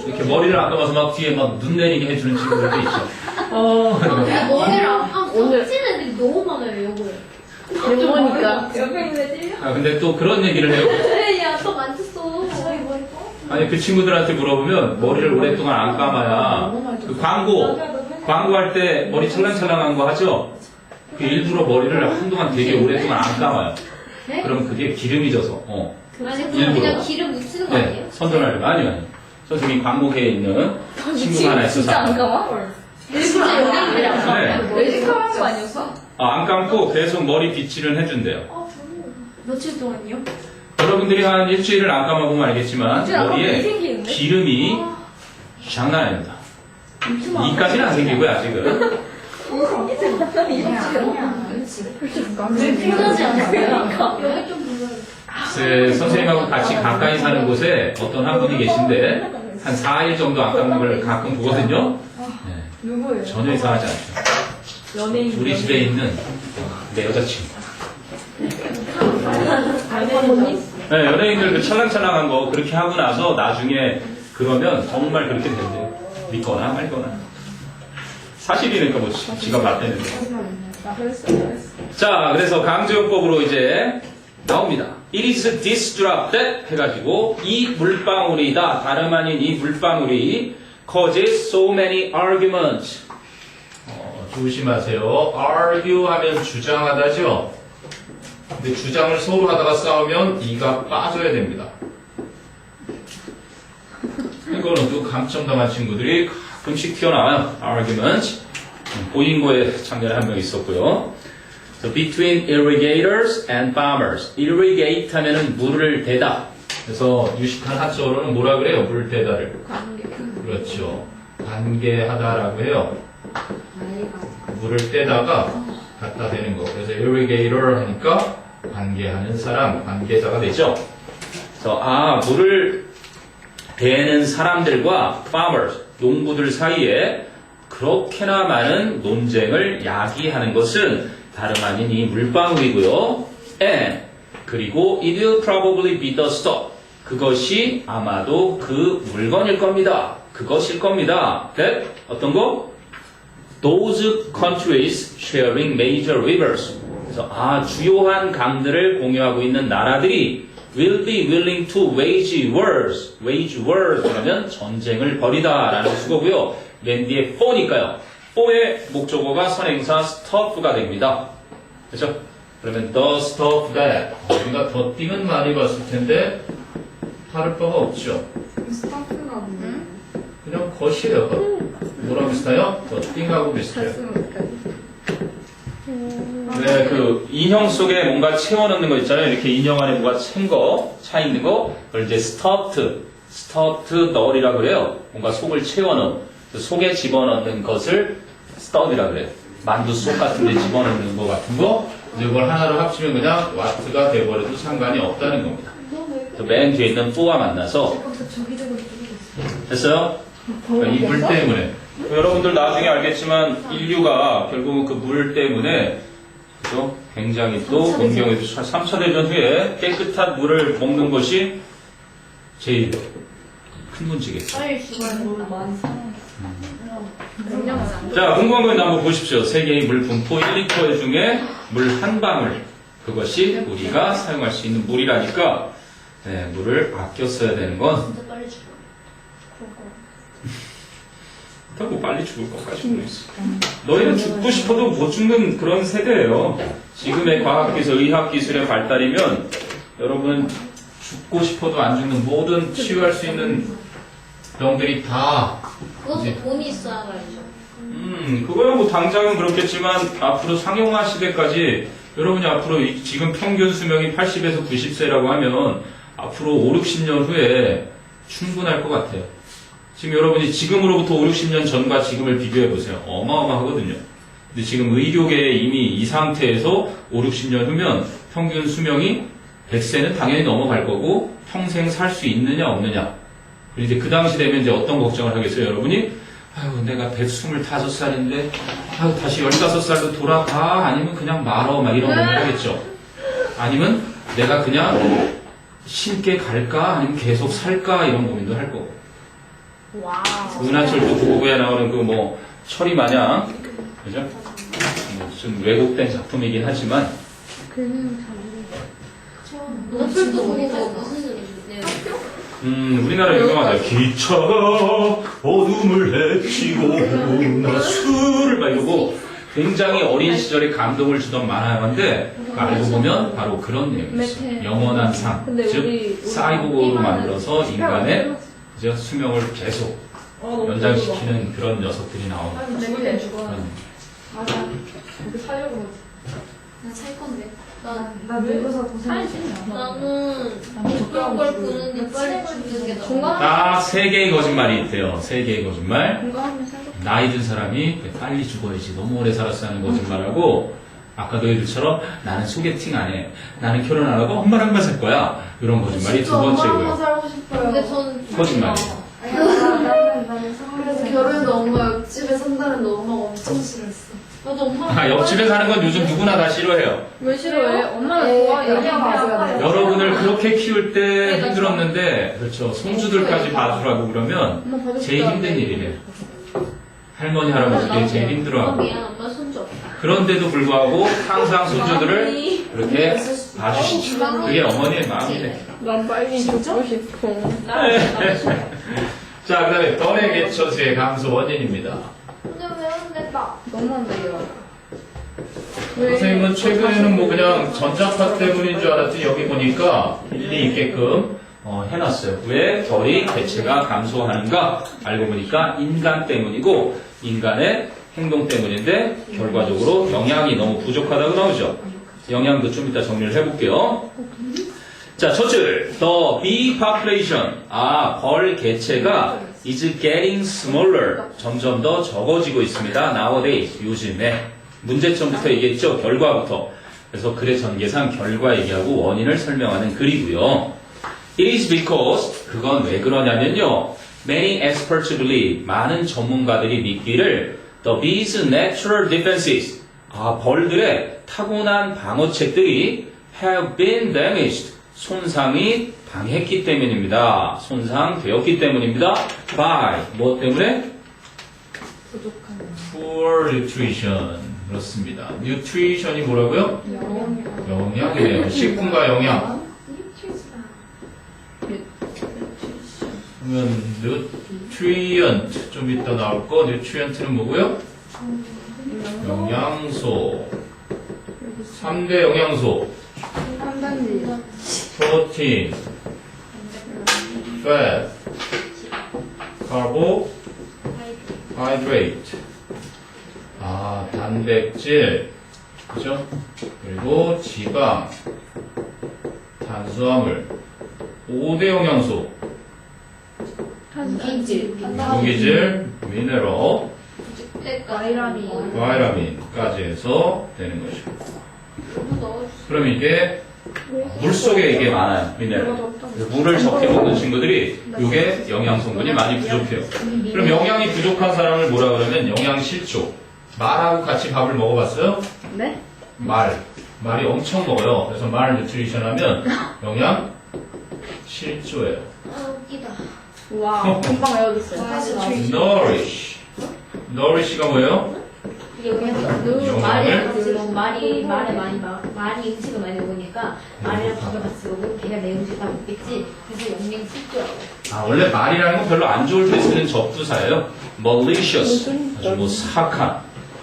이렇게 머리를 안 감아서 막 뒤에 막 눈 내리게 해주는 친구들도 있죠. 근데 머리를 안 감고 오늘- 친 애들이 너무 많아요, 요거에. 영어니까. 옆에 있는 애들이요? 아, 근데 또 그런 얘기를 해요. 야, 또 만졌어. 아니, 그 친구들한테 물어보면 머리를 오랫동안 안 감아야 그 광고할 때 머리 찰랑찰랑한 거 하죠? 그 일부러 머리를 한동안 되게 오랫동안 안 감아요. 네? 그럼 그게 기름이 져서, 아니, 그냥 일부러. 그냥 기름 묻히는 거 아니에요? 네, 선전하려고. 아니요. 저기 광고계에 있는 친구가 하나 있어서. 진짜 안 감아? 진짜 연예인들이 안 네. 감아요. 외식하는 거 아니었어? 안 감고 계속 머리 빗질을 해준대요. 며칠 동안요? 여러분들이 한 일주일을 안 감아보면 알겠지만 일주일 안 감으면 머리에 생기는데? 기름이 장난 아닙니다. 이까지는 안 생기고요 아직은. 편하지 않았어요? 여기 좀 보여요. 선생님하고 같이 가까이 사는 곳에 어떤 한 분이 계신데 한 4일 정도 안 감는 걸 가끔 보거든요. 네, 누구예요? 전혀 이상하지 않죠. 연예인. 우리 집에 있는 내 여자친구. 네, 연예인들 그 찰랑찰랑한 거 그렇게 하고 나서 나중에 그러면 정말 그렇게 된대요. 믿거나 말거나. 사실이니까 뭐 지가 맞대는데. 자, 그래서 강조용법으로 이제 나옵니다. It is this drop that 해가지고 이 물방울이다. 다름 아닌 이 물방울이 causes so many arguments. 조심하세요. argue 하면 주장하다죠. 근데 주장을 서로 하다가 싸우면 이가 빠져야 됩니다. 이거는 또 감점당한 친구들이 가끔씩 튀어나와요. argument. 보잉고에 작년에 한 명 있었고요. So between irrigators and farmers. irrigate 하면은 물을 대다. 그래서 유식한 한자어로는 뭐라 그래요? 물을 대다를. 그렇죠. 관계하다라고 해요. 물을 떼다가 갖다 대는 거. 그래서 irrigator 하니까 관계하는 사람, 관계자가 되죠. 그래서 물을 대는 사람들과 farmers, 농부들 사이에 그렇게나 많은 논쟁을 야기하는 것은 다름 아닌 이 물방울이고요. And 그리고 it will probably be the stuff. 그것이 아마도 그 물건일 겁니다. 그것일 겁니다. That 어떤 거? Those countries sharing major rivers. 그래서 주요한 강들을 공유하고 있는 나라들이 will be willing to wage wars. wage wars 그러면 전쟁을 벌이다라는 수거고요. 맨 뒤에 for니까요. for의 목적어가 선행사 stuff가 됩니다. 그렇죠? 그러면 the stuff that 우리가 더 띵은 많이 봤을 텐데 다를 바가 없죠. 스타프가 뭐예요? 그냥 것이에요. 뭐랑 비슷해요? 더 띵하고 비슷해요. 네, 그 인형 속에 뭔가 채워넣는 거 있잖아요. 이렇게 인형 안에 뭐가 차 있는 거, 그걸 이제 stuffed doll이라고 그래요. 뭔가 속을 채워넣은, 그 속에 집어넣는 것을 stuff이라고 그래요. 만두 속 같은 데 집어넣는 거 같은 거, 이제 이걸 하나로 합치면 그냥 what가 돼버려도 상관이 없다는 겁니다. 맨 뒤에 있는 for와 만나서 됐어요? 그러니까 이 물 때문에. 여러분들 나중에 알겠지만 인류가 결국 그 물 때문에 그죠? 굉장히 또 문경에도 3차 대전 후에 깨끗한 물을 먹는 것이 제일 큰 문제겠죠. 빨리 죽어요. 자, 궁금한 거 있는데 한번 보십시오. 세계의 물 분포 1리터 중에 물 한 방울. 그것이 우리가 사용할 수 있는 물이라니까 네, 물을 아껴 써야 되는 건 진짜 빨리 죽어. 그렇다고 빨리 죽을 것까지 뭐 있어. 너희는 죽고 싶어도 못 죽는 그런 세대예요. 지금의 과학기술, 의학기술의 발달이면 여러분 죽고 싶어도 안 죽는 모든 치유할 수 있는 병들이 다 그것도 돈이 있어야 말이죠. 그거야 뭐 당장은 그렇겠지만 앞으로 상용화 시대까지 여러분이 앞으로 지금 평균 수명이 80에서 90세라고 하면 앞으로 5, 60년 후에 충분할 것 같아요. 지금 여러분이 지금으로부터 5, 60년 전과 지금을 비교해 보세요. 어마어마하거든요. 근데 지금 의료계에 이미 이 상태에서 5, 60년 후면 평균 수명이 100세는 당연히 넘어갈 거고 평생 살 수 있느냐 없느냐. 그리고 이제 그 당시 되면 이제 어떤 걱정을 하겠어요, 여러분이? 아유, 내가 125살인데, 아유, 다시 15살로 돌아가? 아니면 그냥 말어? 막 이런 고민 하겠죠. 아니면 내가 그냥 쉽게 갈까? 아니면 계속 살까? 이런 고민도 할 거고. 와우. 은하철도 999에 나오는 그 뭐, 철이 마냥, 그죠? 좀 왜곡된 작품이긴 하지만, 너풀도 보니까 무슨 내용? 우리나라 유명하죠. 기차가 어둠을 헤치고 나 술을 막 이러고 굉장히 어린 시절에 감동을 주던 만화였는데 알고 보면 바로 그런 내용이었어요. 영원한 상, 근데 즉 우리 사이보그로 만들어서 인간의 이제 수명을 계속 연장시키는 그런 녀석들이 나오는 죽을 땐 죽어. 그런 맞아. 우리 살려고. 나살 건데. 나 늙어서 고생했지. 나는 그런 걸 보는데 빨리 죽는 게 나아. 딱 3개의 거짓말이 있대요. 3개의 거짓말. 공감하면 살고. 나이 든 사람이 빨리 죽어야지 너무 오래 살았어 하는 거짓말하고 아까 너희들처럼 나는 소개팅 안 해. 나는 결혼 안 하고 엄마랑만 살 거야. 이런 거짓말이 두 엄마랑 번째고요. 살고 싶어요. 근데 전 거짓말이에요. 그래서 결혼해서 엄마 옆집에 산다는 너 엄마가 엄청 싫어했어. 나도 엄마. 옆집에 사는 건 요즘 누구나 다 싫어해요. 왜 싫어해? 엄마는 좋아해. 애기가 여러분을 그렇게 키울 때 힘들었는데 그렇죠. 손주들까지 봐주라고 그러면 엄마 봐줄 제일 힘든 일이래요. 할머니 할아버지들이 제일 힘들어하고 미안, 엄마 손주 없다. 그런데도 불구하고 항상 손주들을 그렇게 봐주시죠. 그게 어머니의 마음이네. 난 빨리 죽고 싶어. 자, 그 다음에 번외 개처수의 감소 원인입니다. 근데 왜 안 된다? 너무한다 이거. 선생님은 최근에는 뭐 그냥 전자파 때문인 줄 알았더니 여기 보니까 일리 있게끔 해놨어요. 왜 결이 개체가 감소하는가? 알고 보니까 인간 때문이고 인간의 행동 때문인데 결과적으로 영양이 너무 부족하다고 나오죠. 영양도 좀 이따 정리를 해볼게요. 자, 첫 줄. The bee population. 벌 개체가 is getting smaller. 점점 더 적어지고 있습니다. Nowadays. 요즘에. 문제점부터 얘기했죠. 결과부터. 그래서 글의 전개상 결과 얘기하고 원인을 설명하는 글이고요. It is because 그건 왜 그러냐면요. Many experts believe 많은 전문가들이 믿기를 the bees' natural defenses 벌들의 타고난 방어책들이 have been damaged 손상이 당했기 때문입니다. 손상되었기 때문입니다. By 뭐 때문에? Poor nutrition 그렇습니다. nutrition이 뭐라고요? 영양이네요. 식품과 영양. 그러면 nutrient 좀 이따 나올 거 nutrient는 뭐고요? 영양소 3대 영양소 protein, fat, carbohydrate 단백질 그죠? 그리고 지방 탄수화물 5대 영양소 무기질, 미네랄, 바이라민까지 해서 되는 것이고. 그럼 이게 물속에 이게 많아요, 미네랄. 물을 적게 먹는 친구들이 이게 영양 성분이 많이 부족해요. 그럼 영양이 부족한 사람을 뭐라 그러면 영양실조. 말하고 같이 밥을 먹어봤어요? 네? 말이 엄청 먹어요. 그래서 말 뉴트리션 하면 영양 실조예요. 웃기다. 와, 금방 외워졌어요. nourish가 뭐예요? 영양을 말이 말이 음식을 많이 먹으니까 말이랑 밥을 같이 먹으면 걔가 내 음식 다 먹겠지. 그래서 영양 실조라고. 원래 말이라는 건 별로 안 좋을 때 쓰는 접두사예요. malicious 아주 뭐 사악한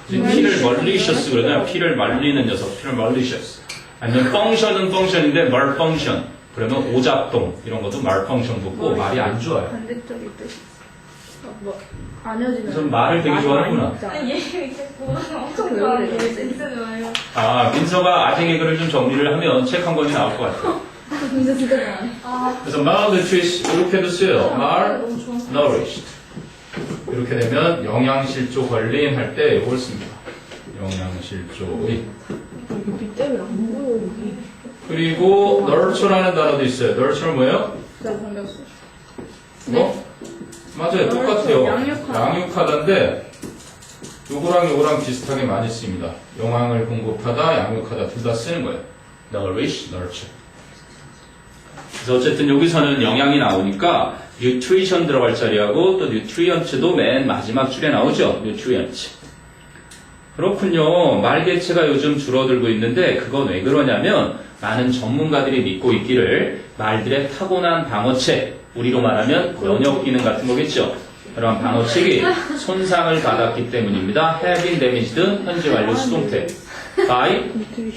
피를 malicious 그러잖아요. 피를 말리는 녀석 피를 malicious 아니면 function은 function인데 malfunction 그러면 오작동 이런 것도 malfunction 붙고 말이 안 좋아요. 반대쪽이 뜻이 안 헤어지면. 그래서 말을 되게 좋아하는구나. 얘 이제 엄청 좋아하는 게 있잖아요. 민서가 아재 개그를 좀 정리를 하면 책 한 권이 나올 것 같아요. 진짜 좋아해. 그래서 malnutrition 이렇게도 써요. malnourished 이렇게 되면 영양실조 걸림 할 때 이걸 씁니다. 영양실조 빛 때문에 안 보여 여기. 그리고 nurture라는 단어도 있어요. nurture 뭐예요? 진짜 반겼어. 뭐? 맞아요. 똑같아요. 양육하다. 양육하다인데 요거랑 비슷하게 많이 씁니다. 영양을 공급하다, 양육하다 둘 다 쓰는 거예요. nourish, nurture. 그래서 어쨌든 여기서는 영양이 나오니까 nutrition 들어갈 자리하고 또 nutrients도 맨 마지막 줄에 나오죠. nutrients. 그렇군요. 말개체가 요즘 줄어들고 있는데 그건 왜 그러냐면 많은 전문가들이 믿고 있기를 말들의 타고난 방어책, 우리로 말하면 면역 기능 같은 거겠죠. 그런 방어책이 손상을 받았기 때문입니다. have been damaged, 현재 완료 수동태. by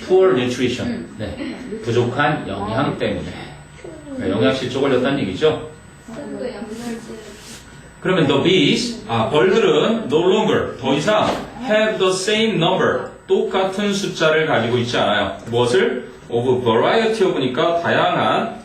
poor nutrition. 네. 부족한 영양 때문에. 영양실조 걸렸다는 얘기죠. 쌤도 양날지. 그러면 the bees, 벌들은 no longer, 더 이상 have the same number, 똑같은 숫자를 가지고 있지 않아요. 무엇을? of variety of니까 다양한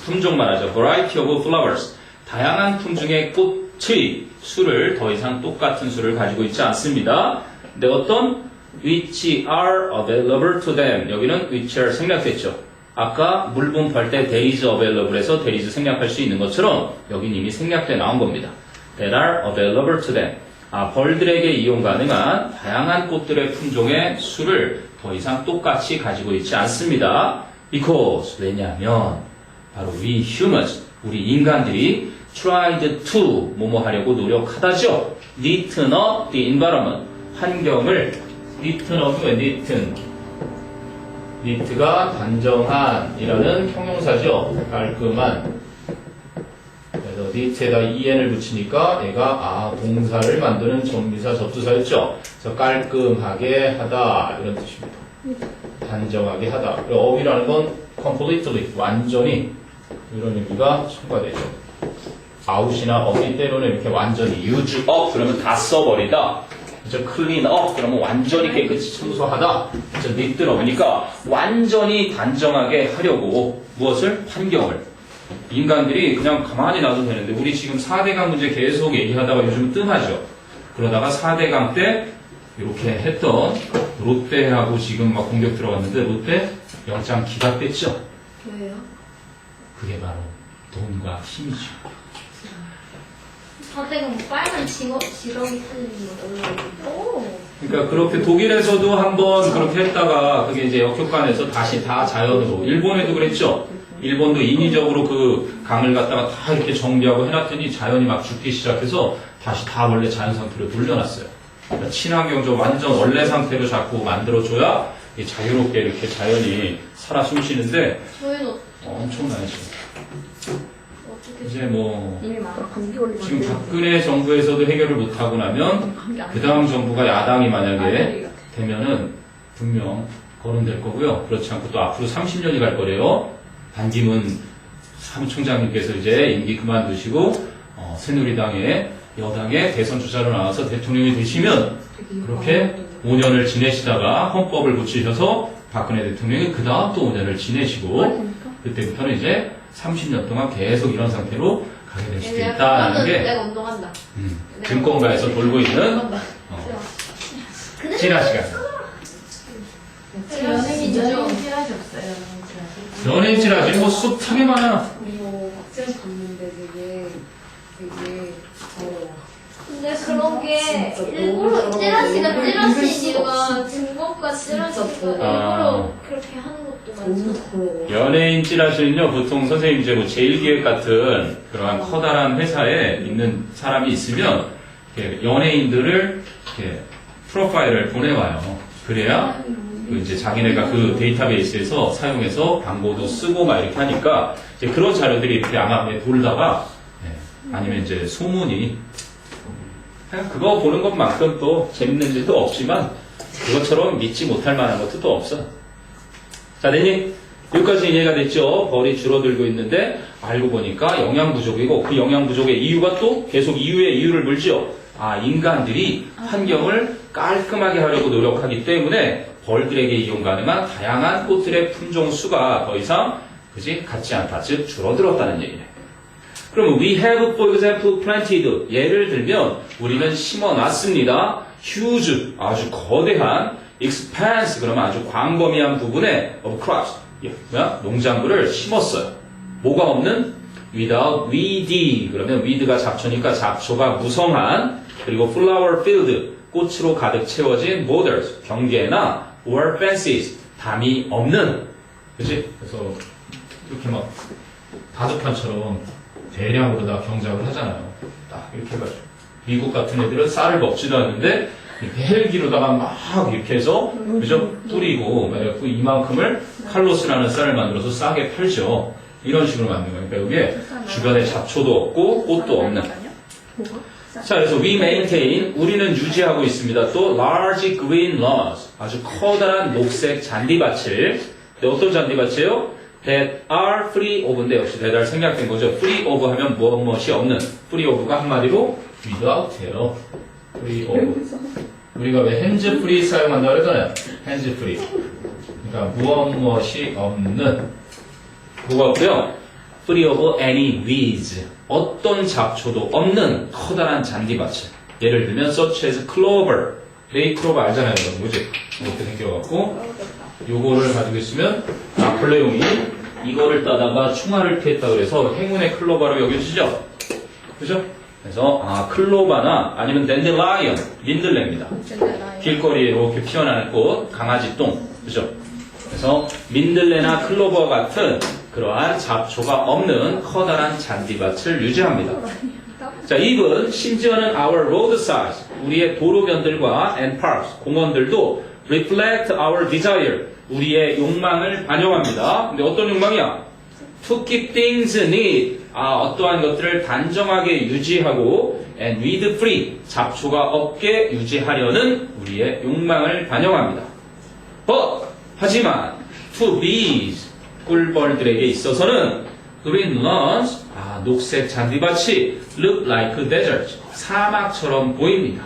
품종 말하죠. variety of flowers. 다양한 품종의 꽃의 수를 더 이상 똑같은 수를 가지고 있지 않습니다. 근데 어떤 which are available to them. 여기는 which are 생략됐죠. 아까 물분포할 때 there is available에서 there is 생략할 수 있는 것처럼 여긴 이미 생략돼 나온 겁니다. that are available to them. 벌들에게 이용 가능한 다양한 꽃들의 품종의 수를 더 이상 똑같이 가지고 있지 않습니다. because 왜냐하면 바로 we humans, 우리 인간들이 tried to 뭐뭐 하려고 노력하다죠. neaten up the environment, 환경을 neaten up은 neaten, neat가 단정한이라는 형용사죠. 깔끔한. 그래서 neat에다 en을 붙이니까 얘가 동사를 만드는 전미사 접두사였죠. 그래서 깔끔하게 하다 이런 뜻입니다. 단정하게 하다. 그리고 up이라는 건 completely, 완전히 이런 의미가 첨가되죠. out이나 up이 때로는 이렇게 완전히 use up 그러면 다 써버리다. 그죠? clean up 그러면 완전히 깨끗이 청소하다. 그죠? neat up이니까 완전히 단정하게 하려고 무엇을? 환경을. 인간들이 그냥 가만히 놔도 되는데 우리 지금 4대강 문제 계속 얘기하다가 요즘 뜸하죠. 그러다가 4대강 때 이렇게 했던 롯데하고 지금 막 공격 들어갔는데 롯데 영장 기각됐죠. 왜요? 그게 바로 돈과 힘이죠. 저때가 뭐 빨간 지렁이 쓰는 거. 그러니까 그렇게 독일에서도 한번 그렇게 했다가 그게 이제 역효과내서 다시 다 자연으로. 일본에도 그랬죠. 일본도 인위적으로 그 강을 갖다가 다 이렇게 정비하고 해놨더니 자연이 막 죽기 시작해서 다시 다 원래 자연 상태로 돌려놨어요. 그러니까 친환경 좀 완전 원래 상태로 자꾸 만들어줘야 자유롭게 이렇게 자연이 살아 숨쉬는데 저희는 엄청나죠. 어떻게 이제 뭐 이미 많아. 감기 걸리면 지금 박근혜 정부에서도 해결을 못하고 나면 그 다음 정부가 야당이 만약에 되면은 분명 거론될 거고요. 그렇지 않고 또 앞으로 30년이 갈 거래요. 반기문 사무총장님께서 이제 임기 그만두시고 새누리당의 여당의 대선 주자로 나와서 대통령이 되시면 그렇게 5년을 지내시다가 헌법을 고치셔서 박근혜 대통령이 그 다음 또 5년을 지내시고 그때부터는 이제 30년 동안 계속 이런 상태로 가게 될 수도 있다는 게 내가 운동한다. 증권가에서 돌고 있는 지난 시간. 연예인 찌라시 없어요. 연예인 찌라시 뭐 숱하게 많아. 이거 박지에서 봤는데 되게 더러워. 근데 그런 게 진짜 일부러 너무 찌라시가 더러워. 찌라시인 읽을 이유가 증거과 찌라시가 진짜 더러워. 일부러 그렇게 하는 것도 너무 많죠. 더러워. 연예인 찌라시는요, 보통 선생님 이제 뭐 제일기획 같은 그러한 커다란 회사에 있는 사람이 있으면 이렇게 연예인들을 이렇게 프로파일을 보내와요. 그래야 그 이제 자기네가 그 데이터베이스에서 사용해서 광고도 쓰고 막 이렇게 하니까 이제 그런 자료들이 이렇게 아마 돌다가 아니면 이제 소문이 그냥 그거 보는 것만큼 또 재밌는 일도 없지만 그것처럼 믿지 못할 만한 것도 또 없어. 자, 됐니? 여기까지 이해가 됐죠? 벌이 줄어들고 있는데 알고 보니까 영양 부족이고 그 영양 부족의 이유가 또 계속 이유를 물죠. 인간들이 환경을 깔끔하게 하려고 노력하기 때문에 벌들에게 이용 가능한 다양한 꽃들의 품종 수가 더 이상 같지 않다. 즉 줄어들었다는 얘기네. 그럼 we have for example planted 예를 들면 우리는 심어놨습니다. huge 아주 거대한 expanse 그러면 아주 광범위한 부분에 of crops 농작물을 심었어요. 뭐가 없는 without weed. 그러면 weed가 잡초니까 잡초가 무성한, 그리고 flower filled, 꽃으로 가득 채워진 borders, 경계나 or fences, 담이 없는. 그치? 그래서 이렇게 막 다도판처럼 대량으로 다 경작을 하잖아요. 딱 이렇게 해가지고. 미국 같은 애들은 쌀을 먹지도 않는데 이렇게 헬기로다가 막 이렇게 해서 그죠? 뿌리고 그래갖고 이만큼을 칼로스라는 쌀을 만들어서 싸게 팔죠. 이런 식으로 만든 거예요. 그러니까 여기에 주변에 잡초도 없고 꽃도 없는. 자, 그래서 we maintain, 우리는 유지하고 있습니다. 또 large green lawns, 아주 커다란 녹색 잔디밭을. 네, 어떤 잔디밭이에요? that are free of인데 역시 대달 생략된 거죠. free of 하면 무엇이 없는. free of가 한마디로 without예요. free of. 우리가 왜 hands free 사용한다고 그랬잖아요. hands free. 그러니까 무엇이 없는. 뭐가 없고요? free of any weeds. 어떤 잡초도 없는 커다란 잔디밭을. 예를 들면 such as clover. 레이크로버 알잖아요, 여러분. 그지? 이렇게 생겨갖고 요거를 가지고 있으면 나폴레옹이 이거를 따다가 충화를 피했다 그래서 행운의 클로바로 여겨지죠? 그죠? 그래서 클로바나 아니면 댄들라이언, 민들레입니다. 길거리에 이렇게 피어나는 꽃, 강아지 똥. 그죠? 그래서 민들레나 클로버 같은 그러한 잡초가 없는 커다란 잔디밭을 유지합니다. 자, even 심지어는 our roadsides, 우리의 도로변들과 and parks, 공원들도 reflect our desire, 우리의 욕망을 반영합니다. 근데 어떤 욕망이야? To keep things neat, 어떠한 것들을 단정하게 유지하고 and weed free, 잡초가 없게 유지하려는 우리의 욕망을 반영합니다. But, 하지만 to bees, 꿀벌들에게 있어서는 green lawns, 녹색 잔디밭이 look like desert, 사막처럼 보입니다.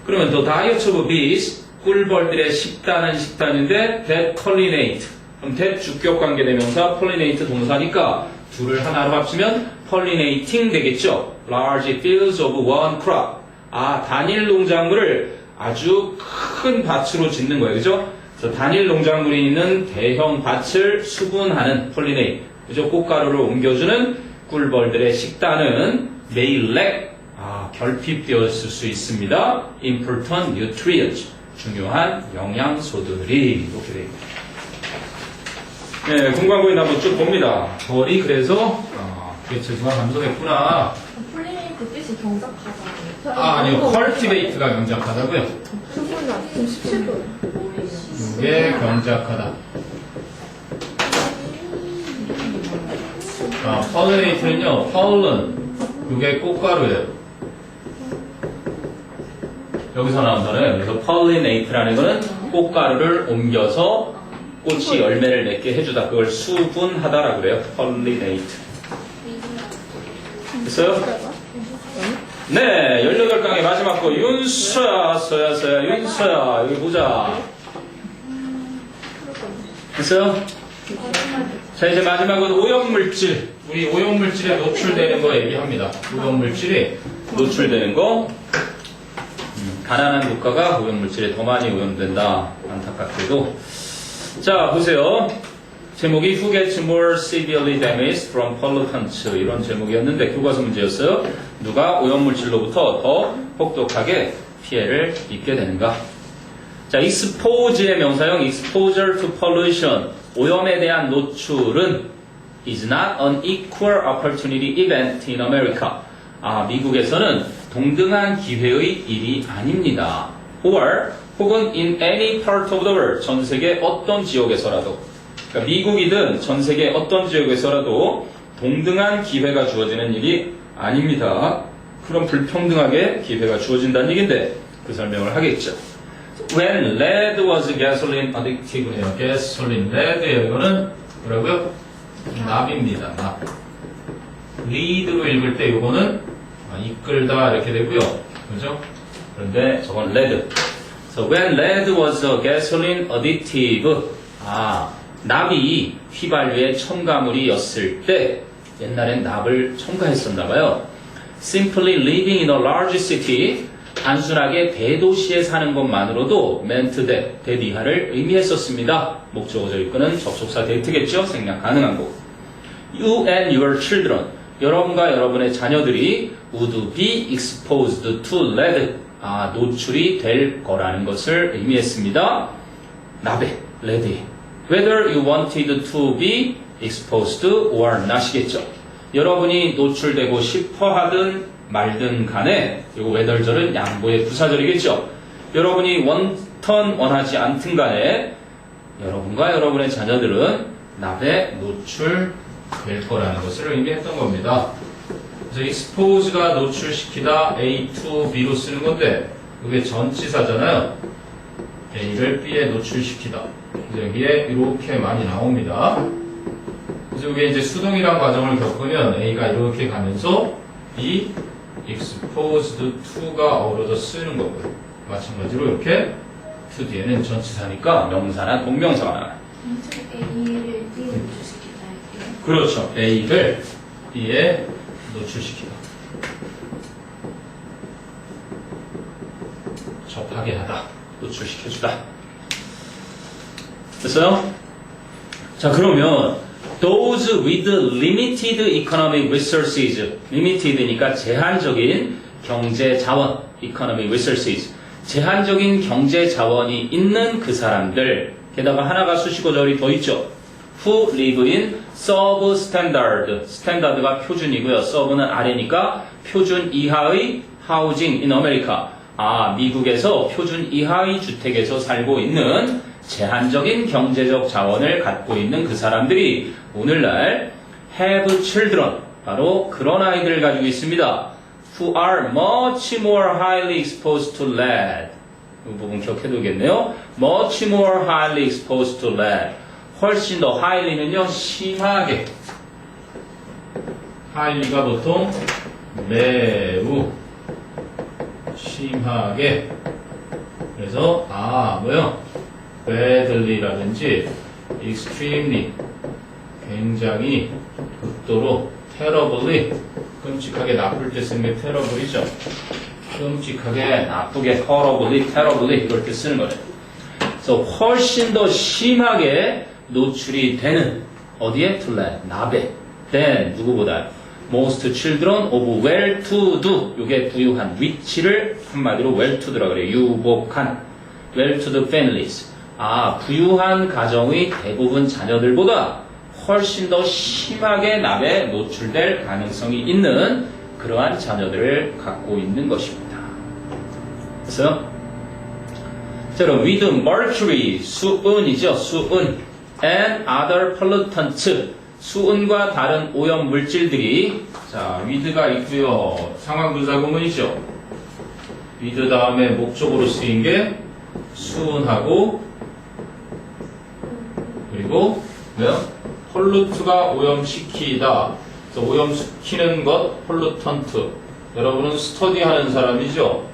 그러면 the diet of bees, 꿀벌들의 식단은 식단인데 that pollinate, 그럼 that 주격관계 대명사, pollinate 동사니까 둘을 하나로 합치면 pollinating 되겠죠. large fields of one crop, 단일 농작물을 아주 큰 밭으로 짓는 거예요. 그죠? 그래서 단일 농작물이 있는 대형 밭을 수분하는 pollinate, 그죠? 꽃가루를 옮겨주는 꿀벌들의 식단은 may lack, 결핍되었을 수 있습니다. important nutrients, 중요한 영양소들이 이렇게 되어 있습니다. 네, 공부하고 있는 한번 쭉 봅니다. 벌이 그래서 개체수가 감소했구나. 폴리네이트 뜻이 경작하다. 아니요, cultivate가 경작하다고요. 그럼 17분. 이게 경작하다. pollinate는요, pollen, 이게 꽃가루예요. 여기서 나온잖아요. 그래서 pollinate라는 거는 꽃가루를 옮겨서 꽃이 열매를 맺게 해주다. 그걸 수분하다라고 그래요. pollinate. 됐어요? 네, 18강의 마지막 거 윤서야, 서야, 윤서야. 여기 보자. 됐어요? 자, 이제 마지막은 오염물질. 우리 오염물질에 노출되는 거 얘기합니다. 오염물질이 노출되는 거. 가난한 국가가 오염물질에 더 많이 오염된다. 안타깝게도. 자, 보세요. 제목이 Who gets more severely damaged from pollutants? 이런 제목이었는데 교과서 문제였어요. 누가 오염물질로부터 더 혹독하게 피해를 입게 되는가? 자, expose의 명사형 exposure to pollution. 오염에 대한 노출은 is not an equal opportunity event in America. 미국에서는 동등한 기회의 일이 아닙니다. or 혹은 in any part of the world, 전 세계 어떤 지역에서라도, 그러니까 미국이든 전 세계 어떤 지역에서라도 동등한 기회가 주어지는 일이 아닙니다. 그럼 불평등하게 기회가 주어진다는 얘기인데 그 설명을 하겠죠. When lead was gasoline addictive네요. gasoline, lead예요. 이거는 뭐라고요? 납입니다. 납. lead로 읽을 때 이거는 이끌다 이렇게 되고요. 그죠? 그런데 저건 lead. So when lead was gasoline additive, 납이 휘발유의 첨가물이었을 때 옛날엔 납을 첨가했었나봐요. Simply living in a large city, 단순하게 대도시에 사는 것만으로도 meant that, that 이하를 의미했었습니다. 목적어적 입구는 접속사 date겠죠? 생략 가능한 거. You and your children. 여러분과 여러분의 자녀들이 would be exposed to lead. 노출이 될 거라는 것을 의미했습니다. 나베, lead에. Whether you wanted to be exposed or not이겠죠. 여러분이 노출되고 싶어 하든 말든 간에 이거 whether절은 양보의 부사절이겠죠. 여러분이 원하지 않든 간에 여러분과 여러분의 자녀들은 납에 노출될 거라는 것을 의미했던 겁니다. 그래서 expose가 노출시키다 A to B로 쓰는 건데 이게 전치사잖아요. A를 B에 노출시키다. 그래서 여기에 이렇게 많이 나옵니다. 그래서 이게 이제 수동이란 과정을 겪으면 A가 이렇게 가면서 B exposed to가 어우러져 쓰는 거고요. 마찬가지로 이렇게 to 뒤에는 전치사니까 명사나 동명사가 나와요. A를 B에 노출시키다. 그렇죠. A를 B에 노출시키다. 접하게 하다. 노출시켜주다. 됐어요? 자, 그러면 those with limited economic resources. limited니까 제한적인 경제 자원, economic resources. 제한적인 경제 자원이 있는 그 사람들. 게다가 하나가 수식어절이 더 있죠. who live in substandard. 스탠다드가 표준이고요. sub는 아래니까 표준 이하의 housing in America. 미국에서 표준 이하의 주택에서 살고 있는 제한적인 경제적 자원을 갖고 있는 그 사람들이 오늘날 have children. 바로 그런 아이들을 가지고 있습니다. who are much more highly exposed to lead. 이 부분 기억해두겠네요. much more highly exposed to lead. 훨씬 더 highly는요, 심하게. highly가 보통 매우 심하게. 그래서 badly라든지 extremely 굉장히 극도로 terribly 끔찍하게 나쁠 때 쓰는 게 terrible이죠. 끔찍하게 나쁘게 terribly 이럴 때 쓰는 거예요. 그래서 훨씬 더 심하게 노출이 되는 어디에? to lead, 납에. than 누구보다 most children of well-to-do. 요게 부유한 위치를 한마디로 well-to-do라 그래요. 유복한 well-to-do families. 부유한 가정의 대부분 자녀들보다 훨씬 더 심하게 납에 노출될 가능성이 있는 그러한 자녀들을 갖고 있는 것입니다. 그래서 자, 그럼 with mercury, 수은이죠. 수은 and other pollutants, 수은과 다른 오염 물질들이 자, with가 있고요. 상황분사 구문이죠. with 다음에 목적으로 쓰인 게 수은하고 그리고 폴루트가 오염시키다. 그래서 오염시키는 것, 폴루턴트. 여러분은 스터디하는 사람이죠.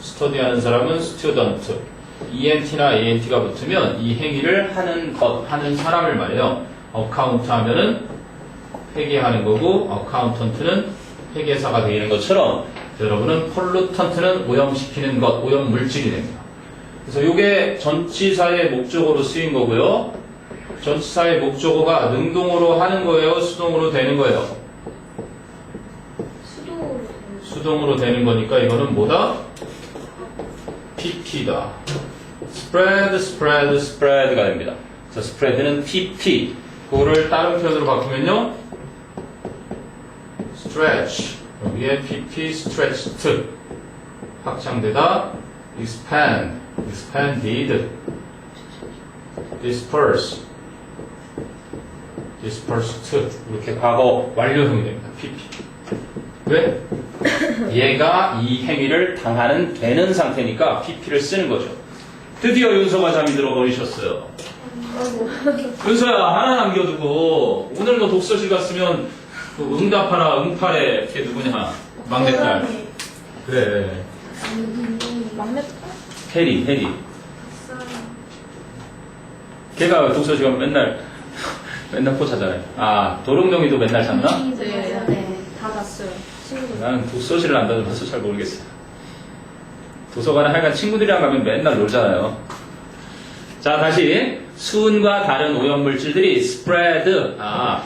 스터디하는 사람은 스튜던트. ENT나 ANT가 붙으면 이 행위를 하는 것, 하는 사람을 말해요. 어카운트 하면은 회계하는 거고, 어카운턴트는 회계사가 되는 것처럼 여러분은 폴루턴트는 오염시키는 것, 오염 물질이 됩니다. 그래서 이게 전치사의 목적으로 쓰인 거고요. 전치사의 목적어가 능동으로 하는 거예요? 수동으로 되는 거예요? 수동으로 되는 거니까 이거는 뭐다? PP다. spread가 됩니다. 그래서 spread는 PP. 그거를 다른 표현으로 바꾸면요. stretch. 여기에 PP, stretched. 확장되다. expanded. dispersed 이렇게 과거 완료형이 됩니다. PP. 왜? 얘가 이 행위를 당하는 되는 상태니까 PP를 쓰는 거죠. 드디어 윤서가 잠이 들어버리셨어요. 윤서야 하나 남겨두고 오늘 너 독서실 갔으면 그 응답하라 응팔에 걔 누구냐 막내딸. 그래. 막내딸? 해리. 걔가 독서실 가면 맨날 포 자잖아요. 도롱뇽이도 맨날 잤나? 네, 다 잤어요. 친구들. 나는 독서실을 안 다녀봐서 잘 모르겠어요. 도서관에 하여간 친구들이랑 가면 맨날 놀잖아요. 자, 다시 수은과 다른 오염물질들이 spread,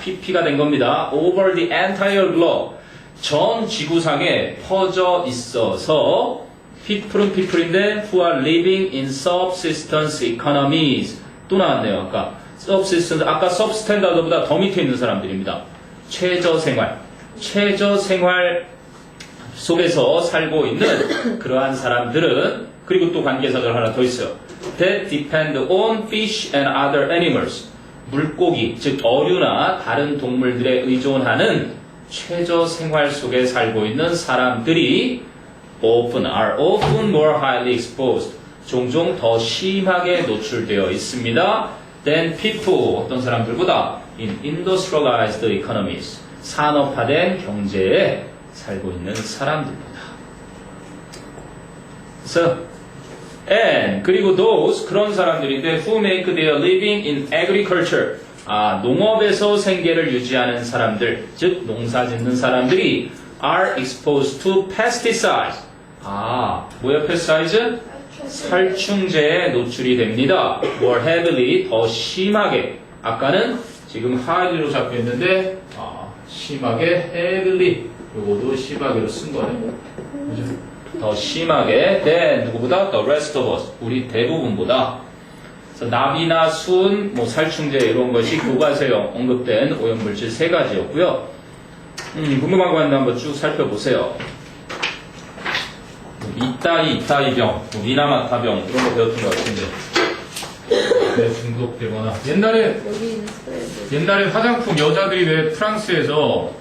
pp가 된 겁니다. over the entire globe. 전 지구상에 퍼져 있어서 people은 people인데 who are living in subsistence economies. 또 나왔네요. 아까 subsistence, 아까 substandard보다 더 밑에 있는 사람들입니다. 최저생활 속에서 살고 있는 그러한 사람들은, 그리고 또 관계사절 하나 더 있어요. That depend on fish and other animals. 물고기, 즉 어류나 다른 동물들에 의존하는 최저생활 속에 살고 있는 사람들이 are often more highly exposed. 종종 더 심하게 노출되어 있습니다. Than people, 어떤 사람들보다 in industrialized economies. 산업화된 경제에 살고 있는 사람들입니다. 그래서 and 그리고 those 그런 사람들인데 who make their living in agriculture. 농업에서 생계를 유지하는 사람들, 즉 농사 짓는 사람들이 are exposed to pesticides. 뭐야 pesticides? 살충제에 노출이 됩니다. more heavily, 더 심하게. 아까는 지금 highly로 잡혀 있는데 심하게 heavily. 요거도 심하게로 쓴 거네요. 그죠? 더 심하게 than 누구보다? the rest of us. 우리 대부분보다. 그래서 나비나 수은, 살충제 이런 것이 교과서에 언급된 오염물질 3가지였고요. 궁금한 거 있는데 한번 쭉 살펴보세요. 이따이병, 미나마타병 이런 거 배웠던 것 같은데. 왜 중독되거나. 옛날에 화장품 여자들이 왜 프랑스에서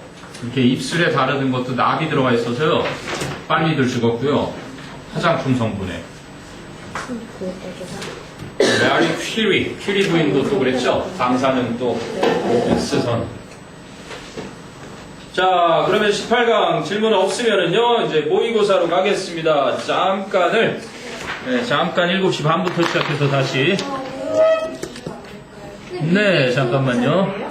이렇게 입술에 바르는 것도 납이 들어가 있어서요. 빨리들 죽었고요. 화장품 성분에. 메리 퀴리 부인도 또 그랬죠? 방사능 또 X선. 자, 그러면 18강 질문 없으면은요, 이제 모의고사로 가겠습니다. 잠깐 7시 반부터 시작해서 다시. 네, 잠깐만요.